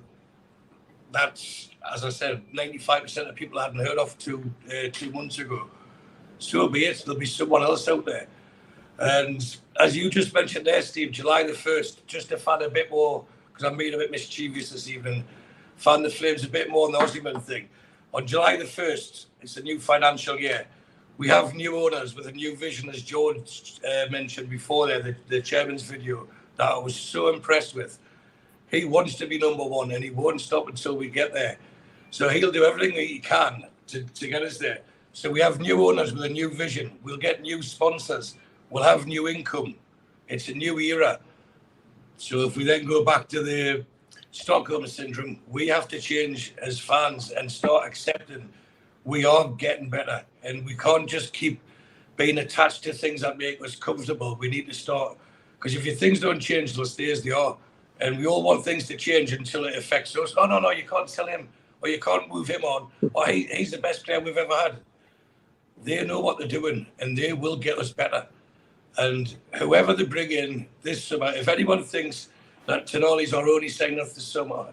that's, as I said, 95% of people I hadn't heard of 2 months ago. So be it. There'll be someone else out there. And as you just mentioned there, Steve, July the 1st, just to fan a bit more, because I'm being a bit mischievous this evening, fan the Flames a bit more on the Osimhen thing. On July the 1st, it's a new financial year. We have new owners with a new vision, as George mentioned before there, the chairman's video, that I was so impressed with. He wants to be number one and he won't stop until we get there. So he'll do everything he can to get us there. So we have new owners with a new vision. We'll get new sponsors. We'll have new income. It's a new era. So if we then go back to the Stockholm syndrome, we have to change as fans and start accepting we are getting better. And we can't just keep being attached to things that make us comfortable. We need to start, because if your things don't change, they'll stay as they are. And we all want things to change until it affects us. Oh, no, you can't sell him, or you can't move him on, or he's the best player we've ever had. They know what they're doing, and they will get us better. And whoever they bring in this summer, if anyone thinks that Tonali's our only signing off the summer,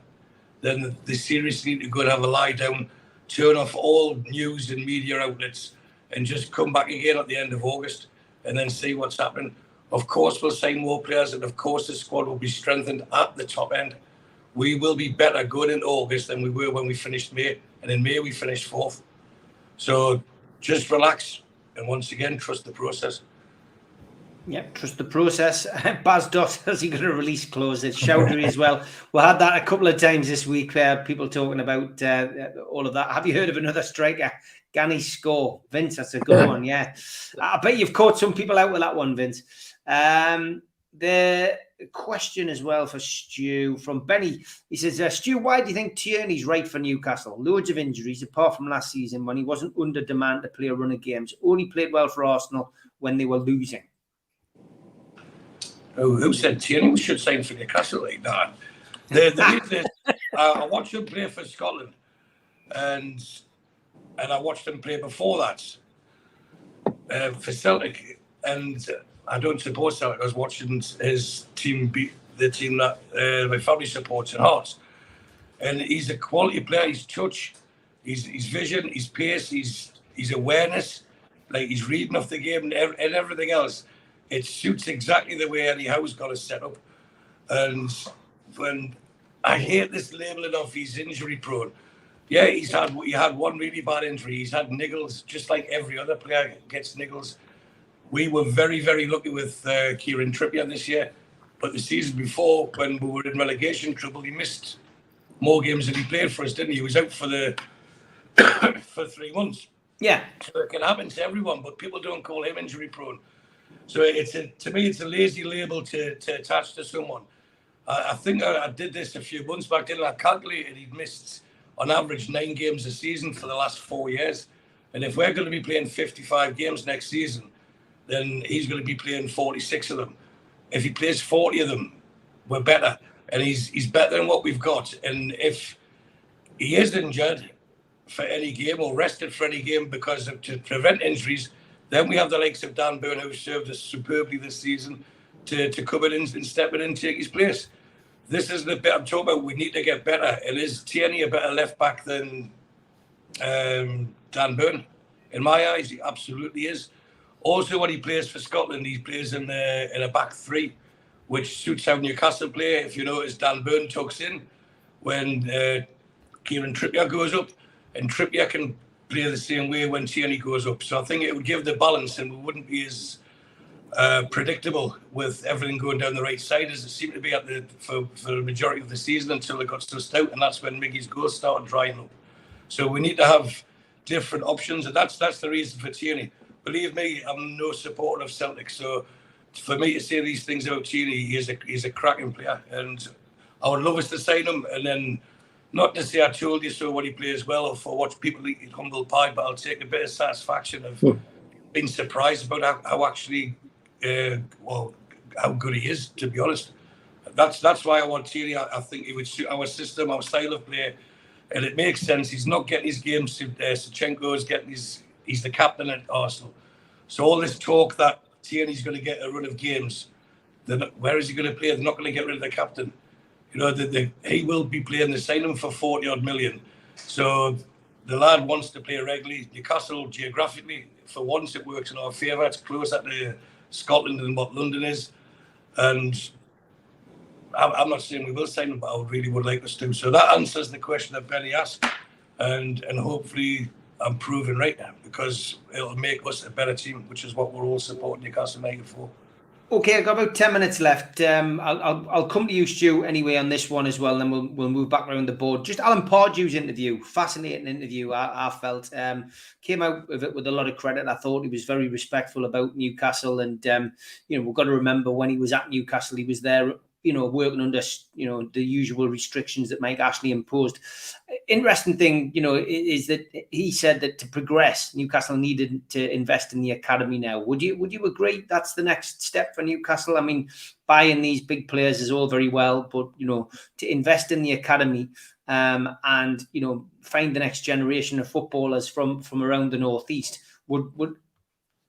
then they seriously need to go and have a lie down, turn off all news and media outlets, and just come back again at the end of August and then see what's happening. Of course, we'll sign more players, and of course, the squad will be strengthened at the top end. We will be better going into August than we were when we finished May, and in May we finished 4th. So just relax, and once again, trust the process. Yeah, trust the process. Baz Dot, is he going to release clauses? Shoutouts as well. We had that a couple of times this week, people talking about all of that. Have you heard of another striker? Gani Score. Vince, that's a good one, yeah. I bet you've caught some people out with that one, Vince. The question as well for Stu from Benny. He says, Stu, why do you think Tierney's right for Newcastle? Loads of injuries, apart from last season when he wasn't under demand to play a run of games. Only played well for Arsenal when they were losing. Who said Tierney should sign for Newcastle like that? I watched him play for Scotland, and I watched him play before that for Celtic, and I don't support Celtic. I was watching his team beat the team that my family supports in Hearts, and he's a quality player. His touch, his vision, his pace, his awareness, like he's reading off the game and everything else. It suits exactly the way Eddie Howe's got us set up. And when I hate this labeling of he's injury prone. Yeah, he had one really bad injury. He's had niggles, just like every other player gets niggles. We were very, very lucky with Kieran Trippier this year. But the season before, when we were in relegation trouble, he missed more games than he played for us, didn't he? He was out for for 3 months. Yeah. So it can happen to everyone, but people don't call him injury prone. So to me, it's a lazy label to attach to someone. I think I did this a few months back, didn't I? Calculated he'd missed on average 9 games a season for the last 4 years. And if we're going to be playing 55 games next season, then he's going to be playing 46 of them. If he plays 40 of them, we're better. And he's better than what we've got. And if he is injured for any game or rested for any game to prevent injuries, then we have the likes of Dan Burn, who served us superbly this season, to come in and step in and take his place. This is the bit I'm talking about. We need to get better. And is Tierney a better left back than Dan Burn? In my eyes, he absolutely is. Also, when he plays for Scotland, he plays in a back 3, which suits how Newcastle play. If you notice, Dan Burn tucks in when Kieran Trippier goes up, and Trippier can play the same way when Tierney goes up. So I think it would give the balance, and we wouldn't be as predictable with everything going down the right side as it seemed to be for the majority of the season until it got sussed out, and that's when Miggy's goals started drying up. So we need to have different options, and that's the reason for Tierney. believe me, I'm no supporter of Celtic. So for me to say these things about Tierney, he's a cracking player, and I would love us to sign him. And then, not to say I told you so when he plays well, or for watch people eat humble pie, but I'll take a bit of satisfaction of being surprised about how actually, how good he is, to be honest. That's why I want Tierney. I think he would suit our system, our style of play, and it makes sense. He's not getting his games. Shevchenko is getting his. He's the captain at Arsenal. So all this talk that Tierney's going to get a run of games, where is he going to play? They're not going to get rid of the captain. You know, he will be playing. They sign him for 40-odd million. So the lad wants to play regularly. Newcastle, geographically, for once, it works in our favour. It's closer to Scotland than what London is. And I'm not saying we will sign him, but I really would like us to. So that answers the question that Benny asked. And hopefully I'm proven right now, because it'll make us a better team, which is what we're all supporting Newcastle United for. Okay, I've got about 10 minutes left. I'll come to you, Stu, anyway, on this one as well, and then we'll move back around the board. Just Alan Pardew's interview, fascinating interview, I felt. Came out of it with a lot of credit. I thought he was very respectful about Newcastle, and, we've got to remember when he was at Newcastle, he was there, working under, the usual restrictions that Mike Ashley imposed. Interesting thing, is that he said that to progress, Newcastle needed to invest in the academy now. Would you agree that's the next step for Newcastle? I mean, buying these big players is all very well, but, to invest in the academy and, find the next generation of footballers from around the Northeast would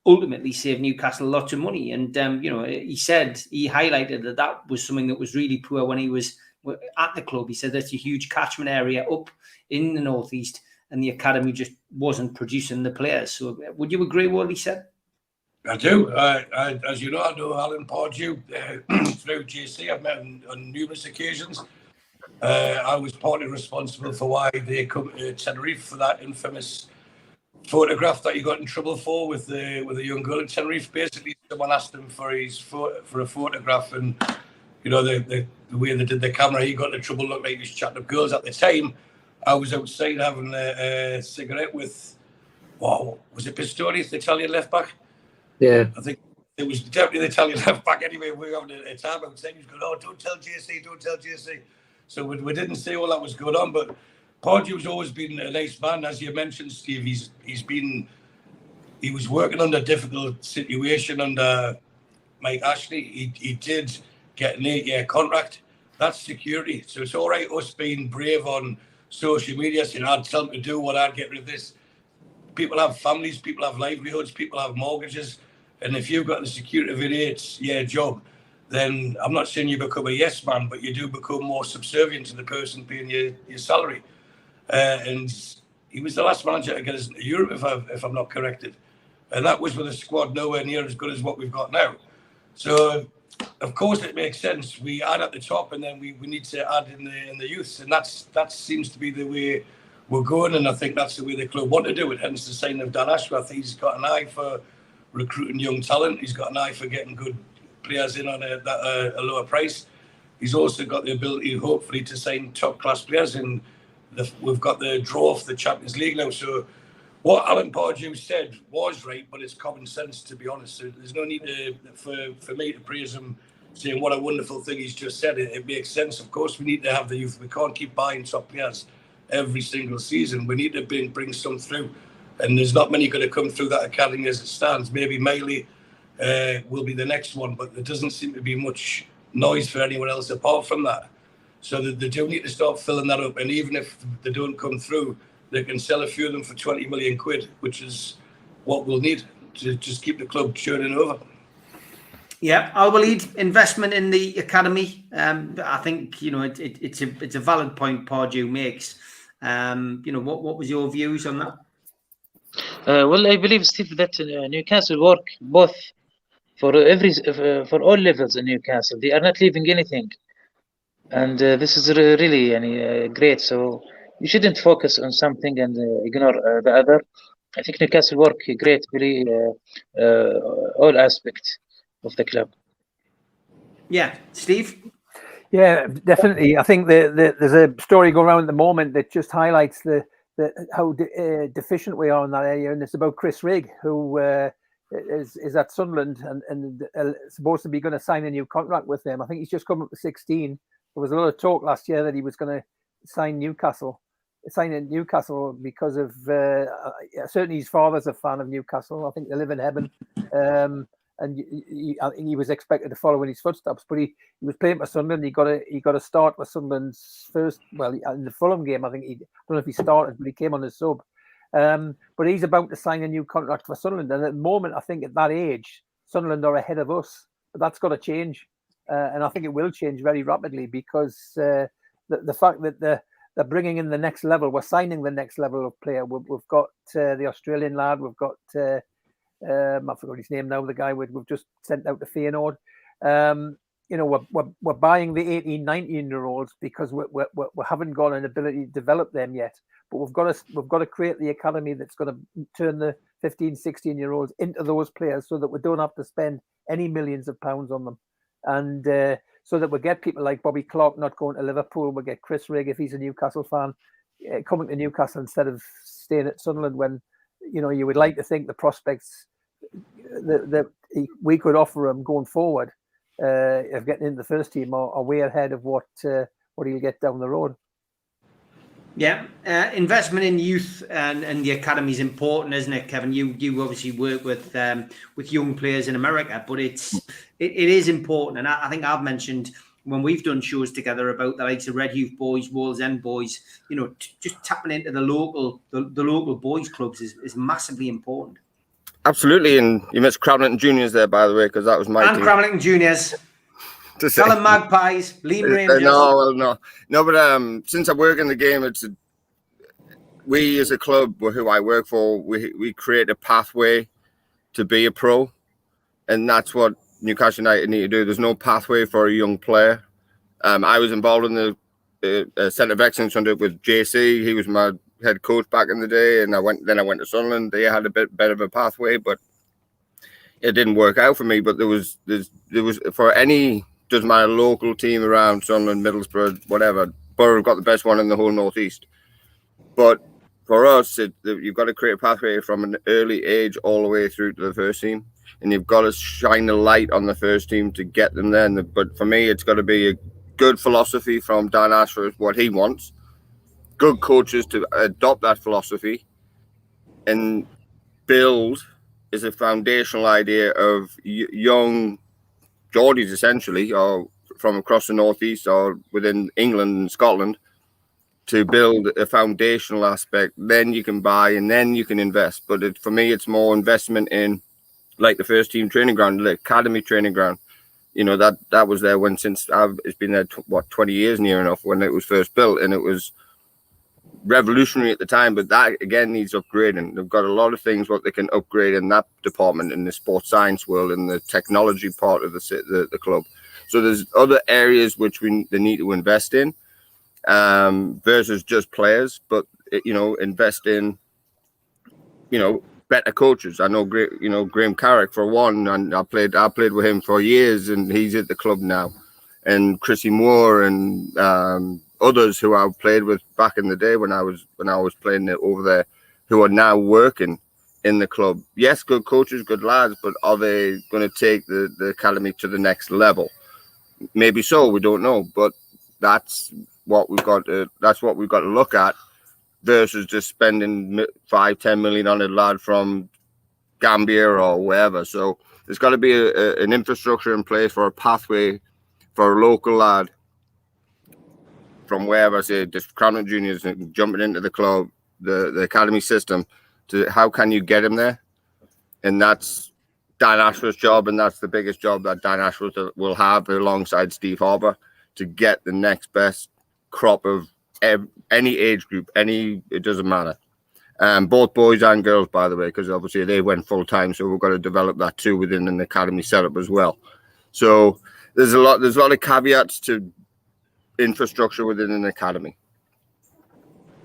ultimately save Newcastle lots of money. And, he highlighted that was something that was really poor when he was at the club. He said that's a huge catchment area up in the Northeast, and the academy just wasn't producing the players. So would you agree with what he said? I do. As you know, I know Alan Pardew through JC. I've met him on numerous occasions. I was partly responsible for why they come to Tenerife for that infamous photograph that he got in trouble for with a young girl in Tenerife. Basically, someone asked him for a photograph, and the way they did the camera, he got in trouble. Looked like he was chatting up girls. At the time, I was outside having a cigarette with, was it Pistorius, the Italian left back? Yeah, I think it was definitely the Italian left back. Anyway, we were having a time outside. He was going, "Oh, don't tell JC." So we didn't say all that was going on, but Pardew's always been a nice man, as you mentioned, Steve. He was working under a difficult situation under Mike Ashley. He did get an 8-year contract. That's security. So it's all right us being brave on social media, saying I'd tell them to do what, I'd get rid of this. People have families, people have livelihoods, people have mortgages, and if you've got the security of an 8-year job, then I'm not saying you become a yes man, but you do become more subservient to the person paying your salary. And he was the last manager to get us into Europe, if I'm not corrected. And that was with a squad nowhere near as good as what we've got now. So, of course, it makes sense. We add at the top, and then we need to add in the youths. And that seems to be the way we're going. And I think that's the way the club want to do it. Hence the signing of Dan Ashworth. He's got an eye for recruiting young talent. He's got an eye for getting good players in on a lower price. He's also got the ability, hopefully, to sign top-class players. And we've got the draw for the Champions League now. So what Alan Pardew said was right, but it's common sense, to be honest. So there's no need for me to praise him, saying what a wonderful thing he's just said. It makes sense. Of course, we need to have the youth. We can't keep buying top players every single season. We need to bring some through. And there's not many going to come through that academy as it stands. Maybe Miley will be the next one, but there doesn't seem to be much noise for anyone else apart from that. So they do need to start filling that up. And even if they don't come through, they can sell a few of them for 20 million quid, which is what we'll need to just keep the club churning over. Yeah, I will lead investment in the academy. I think, it's a valid point Pardew makes. What was your views on that? Well, I believe, Steve, that Newcastle work both for all levels in Newcastle. They are not leaving anything. And this is really great. So you shouldn't focus on something and ignore the other. I think Newcastle work great, really, all aspects of the club. Yeah, Steve? Yeah, definitely. I think there's a story going around at the moment that just highlights how deficient we are in that area, and it's about Chris Rigg, who is at Sunderland and supposed to be going to sign a new contract with them. I think he's just come up to 16. There was a lot of talk last year that he was going to sign in Newcastle because of certainly his father's a fan of Newcastle. I think they live in heaven, and I think he was expected to follow in his footsteps. But he was playing for Sunderland. He got a start with Sunderland's first. Well, in the Fulham game, I think I don't know if he started, but he came on as sub. But he's about to sign a new contract for Sunderland, and at the moment, I think at that age, Sunderland are ahead of us. But that's got to change, and I think it will change very rapidly because the fact that they're bringing in the next level, we're signing the next level of player. We've got the Australian lad, we've got I forgot his name now, the guy we've just sent out to Feyenoord. We're buying the 18, 19-year-olds because we haven't got an ability to develop them yet. But we've got to create the academy that's going to turn the 15, 16-year-olds into those players so that we don't have to spend any millions of pounds on them. And so that we get people like Bobby Clark not going to Liverpool. We get Chris Rigg, if he's a Newcastle fan, coming to Newcastle instead of staying at Sunderland when, you would like to think the prospects that we could offer him going forward of getting into the first team are way ahead of what he'll get down the road. Yeah, investment in youth and the academy is important, isn't it, Kevin? You obviously work with young players in America, but it is important, and I think I've mentioned when we've done shows together about the likes of Redheath boys, Wall's End boys. Just tapping into the local boys clubs is massively important. Absolutely, and you missed Cramlington Juniors there, by the way, because that was my team. Cramlington Juniors. Tell Magpies, Lean Rangers. No. But since I work in the game, we as a club, who I work for, we create a pathway to be a pro, and that's what Newcastle United need to do. There's no pathway for a young player. I was involved in the Centre of Excellence under with JC. He was my head coach back in the day, and I went to Sunderland. They had a bit better of a pathway, but it didn't work out for me. But there was for any. Doesn't matter, local team around Sunderland, Middlesbrough, whatever. Borough have got the best one in the whole Northeast. But for us, you've got to create a pathway from an early age all the way through to the first team. And you've got to shine a light on the first team to get them there. But for me, it's got to be a good philosophy from Dan Ashford, what he wants. Good coaches to adopt that philosophy and build is a foundational idea of young Geordies, essentially, or from across the Northeast or within England and Scotland, to build a foundational aspect. Then you can buy and then you can invest. But for me, it's more investment in like the first team training ground, the academy training ground. That was there it's been there 20 years near enough when it was first built, and it was revolutionary at the time, but that again needs upgrading. They've got a lot of things what they can upgrade in that department, in the sports science world, in the technology part of the club. So there's other areas which they need to invest in versus just players, but invest in better coaches. I know Graham Carrick for one, and I played with him for years, and he's at the club now, and Chrissy Moore and others who I played with back in the day when I was playing it over there, who are now working in the club. Yes, good coaches, good lads, but are they going to take the academy to the next level? Maybe so. We don't know, but that's what we've got. That's what we've got to look at versus just spending 5-10 million on a lad from Gambia or wherever. So there's got to be an infrastructure in place for a pathway for a local lad from wherever, say, just Cramlington Juniors, jumping into the club, the academy system, to how can you get him there? And that's Dan Ashworth's job, and that's the biggest job that Dan Ashworth will have alongside Steve Harper, to get the next best crop of any age group, it doesn't matter. Both boys and girls, by the way, because obviously they went full time, so we've got to develop that too within an academy setup as well. So there's a lot of caveats to infrastructure within an academy.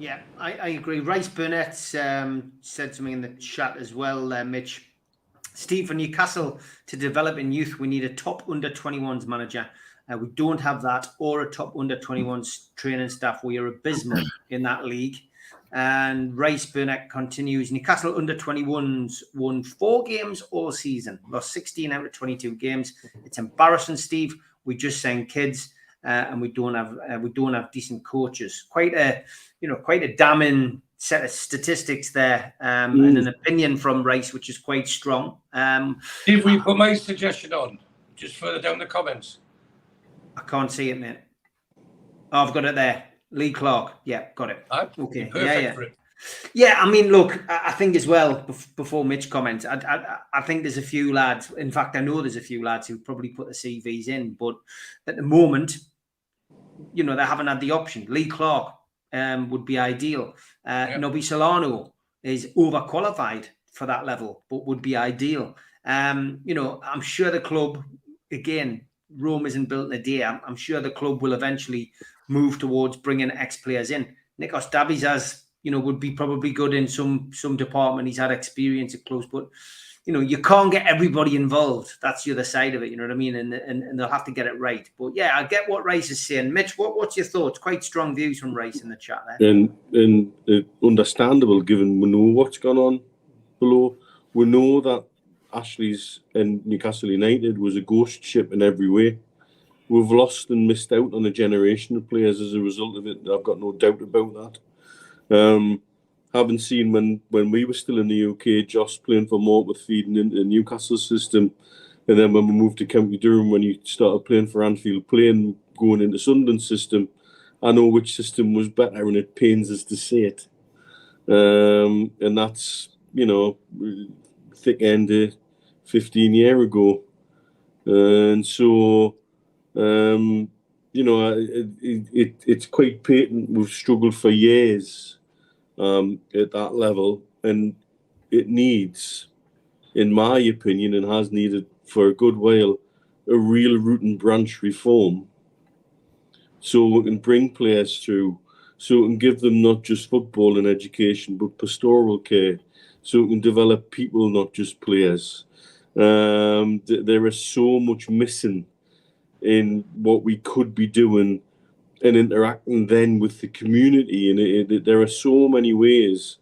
Yeah, I agree. Rice Burnett said something in the chat as well, Mitch. Steve, for Newcastle to develop in youth, we need a top under-21s manager. We don't have that, or a top under-21s training staff. We are abysmal in that league. And Rice Burnett continues. Newcastle under 21s won 4 games all season, lost 16 out of 22 games. It's embarrassing, Steve. We just signed kids, and we don't have decent coaches. Quite a damning set of statistics there, and an opinion from Rice, which is quite strong. If we put my suggestion on, just further down the comments. I can't see it, mate. Oh, I've got it there. Lee Clark. Yeah, got it. Okay. Perfect for it. Yeah, I mean, look, I think as well, before Mitch comments, I think there's a few lads. In fact, I know there's a few lads who probably put the CVs in, but at the moment, they haven't had the option. Lee Clark would be ideal. Nobby Solano is overqualified for that level, but would be ideal. I'm sure the club, again, Rome isn't built in a day. I'm sure the club will eventually move towards bringing ex-players in. Nikos Davies would be probably good in some department. He's had experience at clubs, but you can't get everybody involved. That's the other side of it. You know what I mean? And they'll have to get it right. But yeah, I get what Rice is saying. Mitch, what's your thoughts? Quite strong views from Rice in the chat there. And understandable, given we know what's gone on below. We know that Ashley's and Newcastle United was a ghost ship in every way. We've lost and missed out on a generation of players as a result of it. I've got no doubt about that. Having seen when we were still in the UK, Joss playing for Morpeth, feeding into the Newcastle system, and then when we moved to County Durham, when you started playing for Anfield, going into Sunderland's system, I know which system was better, and it pains us to say it. And that's, thick end of 15 years ago. And so, it's quite patent. We've struggled for years at that level, and it needs, in my opinion, and has needed for a good while, a real root and branch reform, so we can bring players through, so we can give them not just football and education, but pastoral care, so we can develop people, not just players. There is so much missing in what we could be doing and interacting then with the community. And there are so many ways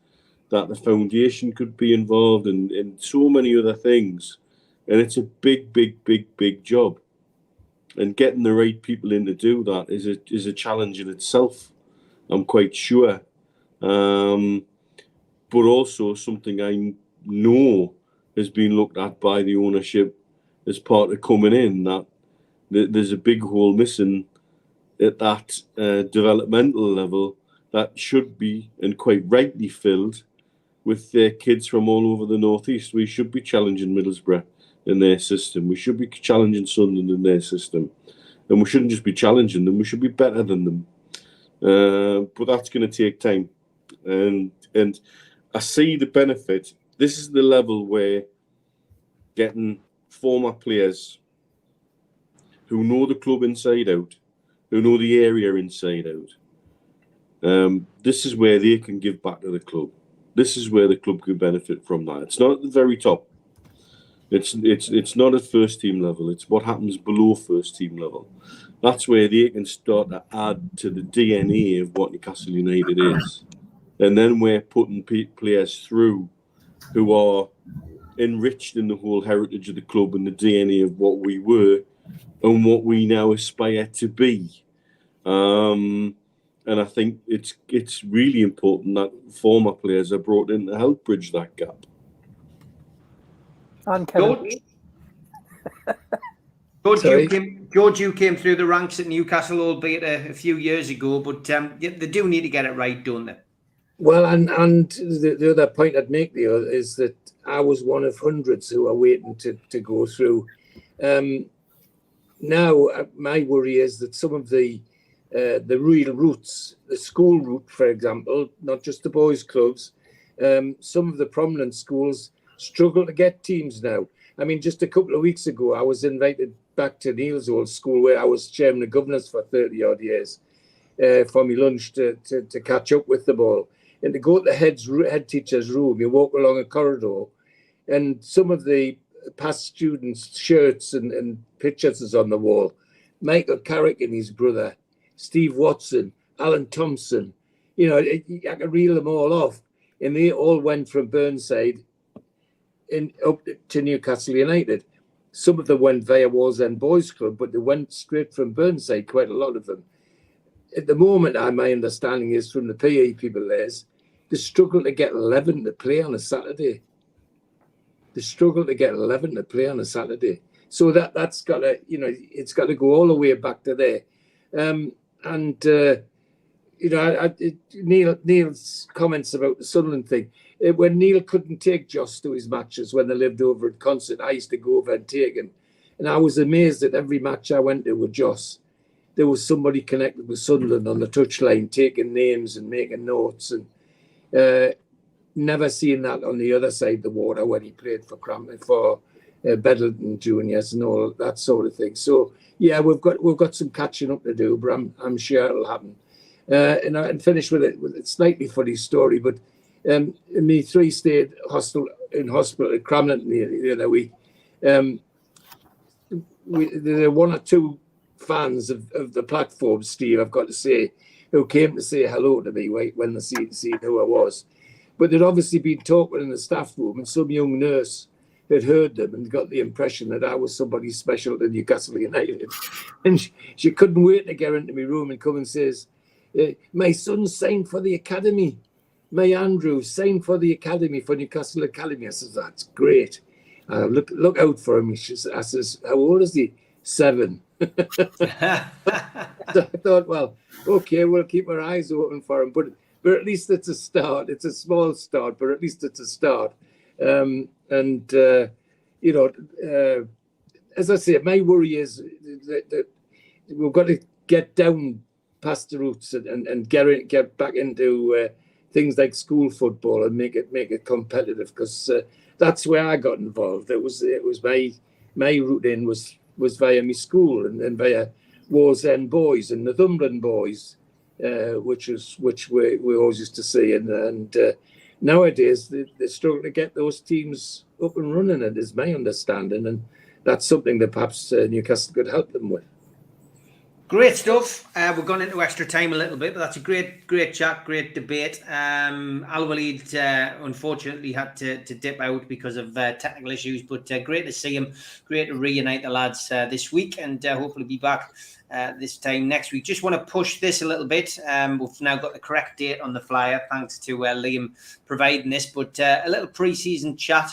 that the foundation could be involved in so many other things. And it's a big, big, big, big job. And getting the right people in to do that is a challenge in itself, I'm quite sure. But also something I know has been looked at by the ownership as part of coming in, that there's a big hole missing at that developmental level that should be, and quite rightly, filled with kids from all over the northeast. We should be challenging Middlesbrough in their system. We should be challenging Sunderland in their system. And we shouldn't just be challenging them, we should be better than them. But that's going to take time. And I see the benefit. This is the level where getting former players who know the club inside out, who know the area inside out, this is where they can give back to the club. This is where the club can benefit from that. It's not at the very top. It's not at first team level. It's what happens below first team level. That's where they can start to add to the DNA of what Newcastle United is. And then we're putting players through who are enriched in the whole heritage of the club and the DNA of what we were and what we now aspire to be. And I think it's really important that former players are brought in to help bridge that gap. And Kevin. George, you came through the ranks at Newcastle, albeit a few years ago, but they do need to get it right, don't they? Well, and the other point I'd make there is that I was one of hundreds who are waiting to go through. Now, my worry is that some of the real routes, the school route, for example, not just the boys' clubs, some of the prominent schools struggle to get teams now. I mean, just a couple of weeks ago, I was invited back to Neil's old school where I was chairman of governors for 30-odd years for my lunch to catch up with them all. And to go to the head teacher's room, you walk along a corridor, and some of the past students' shirts and pictures is on the wall. Michael Carrick and his brother, Steve Watson, Alan Thompson, you know, I could reel them all off, and they all went from Burnside up to Newcastle United. Some of them went via Wallsend Boys Club, but they went straight from Burnside, quite a lot of them. At the moment, my understanding is from the PE people they struggle to get 11 to play on a Saturday. They struggle to get 11 to play on a Saturday. So that's got to, you know, it's got to go all the way back to there. You know, Neil's comments about the Sunderland thing. When Neil couldn't take Joss to his matches when they lived over at Concert, I used to go over and take him. And I was amazed that every match I went to with Joss, there was somebody connected with Sunderland on the touchline, taking names and making notes. And never seen that on the other side of the water when he played for Bedlington Juniors and all that sort of thing. So yeah, we've got some catching up to do, but I'm sure it'll happen. And I finish with a slightly funny story, but me 3 stayed in hospital at Cramlington the other week. There were 1 or 2 fans of the platform, Steve, I've got to say, who came to say hello to me when they seen who I was. But they'd obviously been talking in the staff room, and some young nurse had heard them and got the impression that I was somebody special to Newcastle United. And she couldn't wait to get into my room and come and says, my son signed for the academy. My Andrew signed for the academy, for Newcastle Academy. I says, that's great. Look out for him. I says, how old is he? 7. So I thought, well, okay, we'll keep our eyes open for him. But at least it's a start. It's a small start, but at least it's a start. You know, as I say, my worry is that we've got to get down past the roots and get back into things like school football and make it competitive, because that's where I got involved. It was my route in was via my school and via Wallsend Boys and Northumberland Boys, which we always used to see, and nowadays they struggle to get those teams up and running. It is my understanding, and that's something that perhaps Newcastle could help them with. Great stuff. We're going into extra time a little bit, but that's a great chat, great debate. Al-Walid unfortunately had to dip out because of technical issues, but great to see him. Great to reunite the lads this week, and hopefully be back this time next week. Just want to push this a little bit. We've now got the correct date on the flyer, thanks to Liam providing this, but a little pre-season chat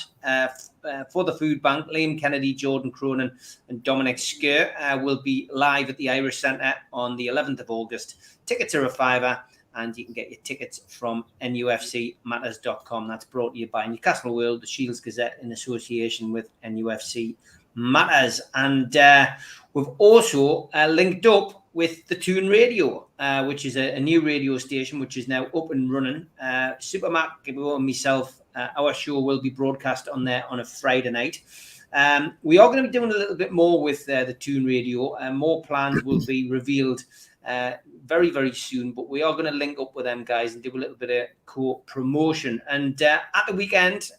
for the food bank. Liam Kennedy, Jordan Cronin and Dominik Skir will be live at the Irish Centre on the 11th of August. Tickets are £5, and you can get your tickets from NUFCmatters.com. That's brought to you by Newcastle World, the Shields Gazette, in association with NUFC Matters. And we've also linked up with the Toon Radio, which is a new radio station which is now up and running. Super Mac, Gibbo and myself, our show will be broadcast on there on a Friday night. We are going to be doing a little bit more with the Toon Radio. More plans will be revealed very, very soon, but we are going to link up with them guys and do a little bit of co-promotion. And at the weekend,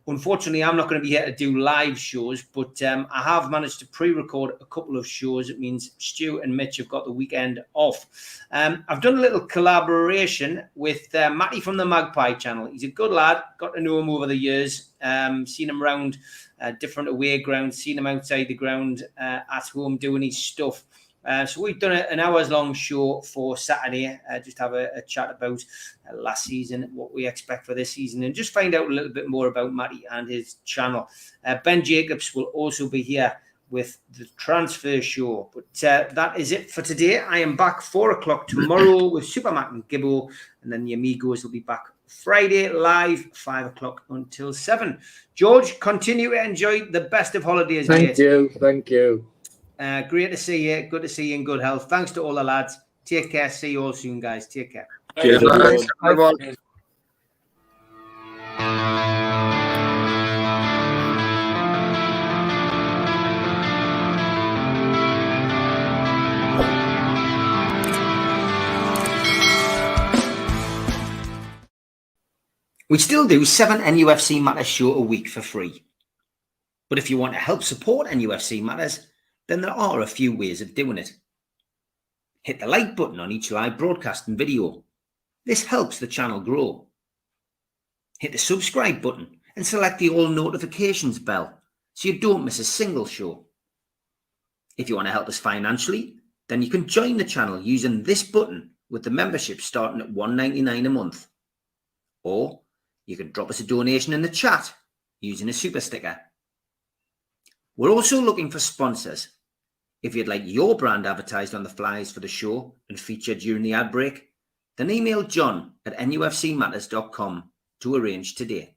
unfortunately, I'm not going to be here to do live shows, but I have managed to pre-record a couple of shows. It means Stu and Mitch have got the weekend off. I've done a little collaboration with Matty from the Magpie channel. He's a good lad. Got to know him over the years. Seen him around different away grounds, seen him outside the ground at home doing his stuff. So we've done an hours-long show for Saturday, just have a chat about last season, what we expect for this season, and just find out a little bit more about Matty and his channel. Ben Jacobs will also be here with the transfer show. But that is it for today. I am back 4 o'clock tomorrow with Super Mac and Gibbo, and then the Amigos will be back Friday live, 5 o'clock until 7. George, continue to enjoy the best of holidays. Thank you. Great to see you. Good to see you in good health. Thanks to all the lads. Take care. See you all soon, guys. Take care. Cheers, guys. Everyone. We still do 7 NUFC Matters show a week for free. But if you want to help support NUFC Matters, then there are a few ways of doing it. Hit the like button on each live broadcast and video. This helps the channel grow. Hit the subscribe button and select the all notifications bell so you don't miss a single show. If you want to help us financially, then you can join the channel using this button with the membership starting at $1.99 a month. Or you can drop us a donation in the chat using a super sticker. We're also looking for sponsors. If you'd like your brand advertised on the flyers for the show and featured during the ad break, then email John at nufcmatters.com to arrange today.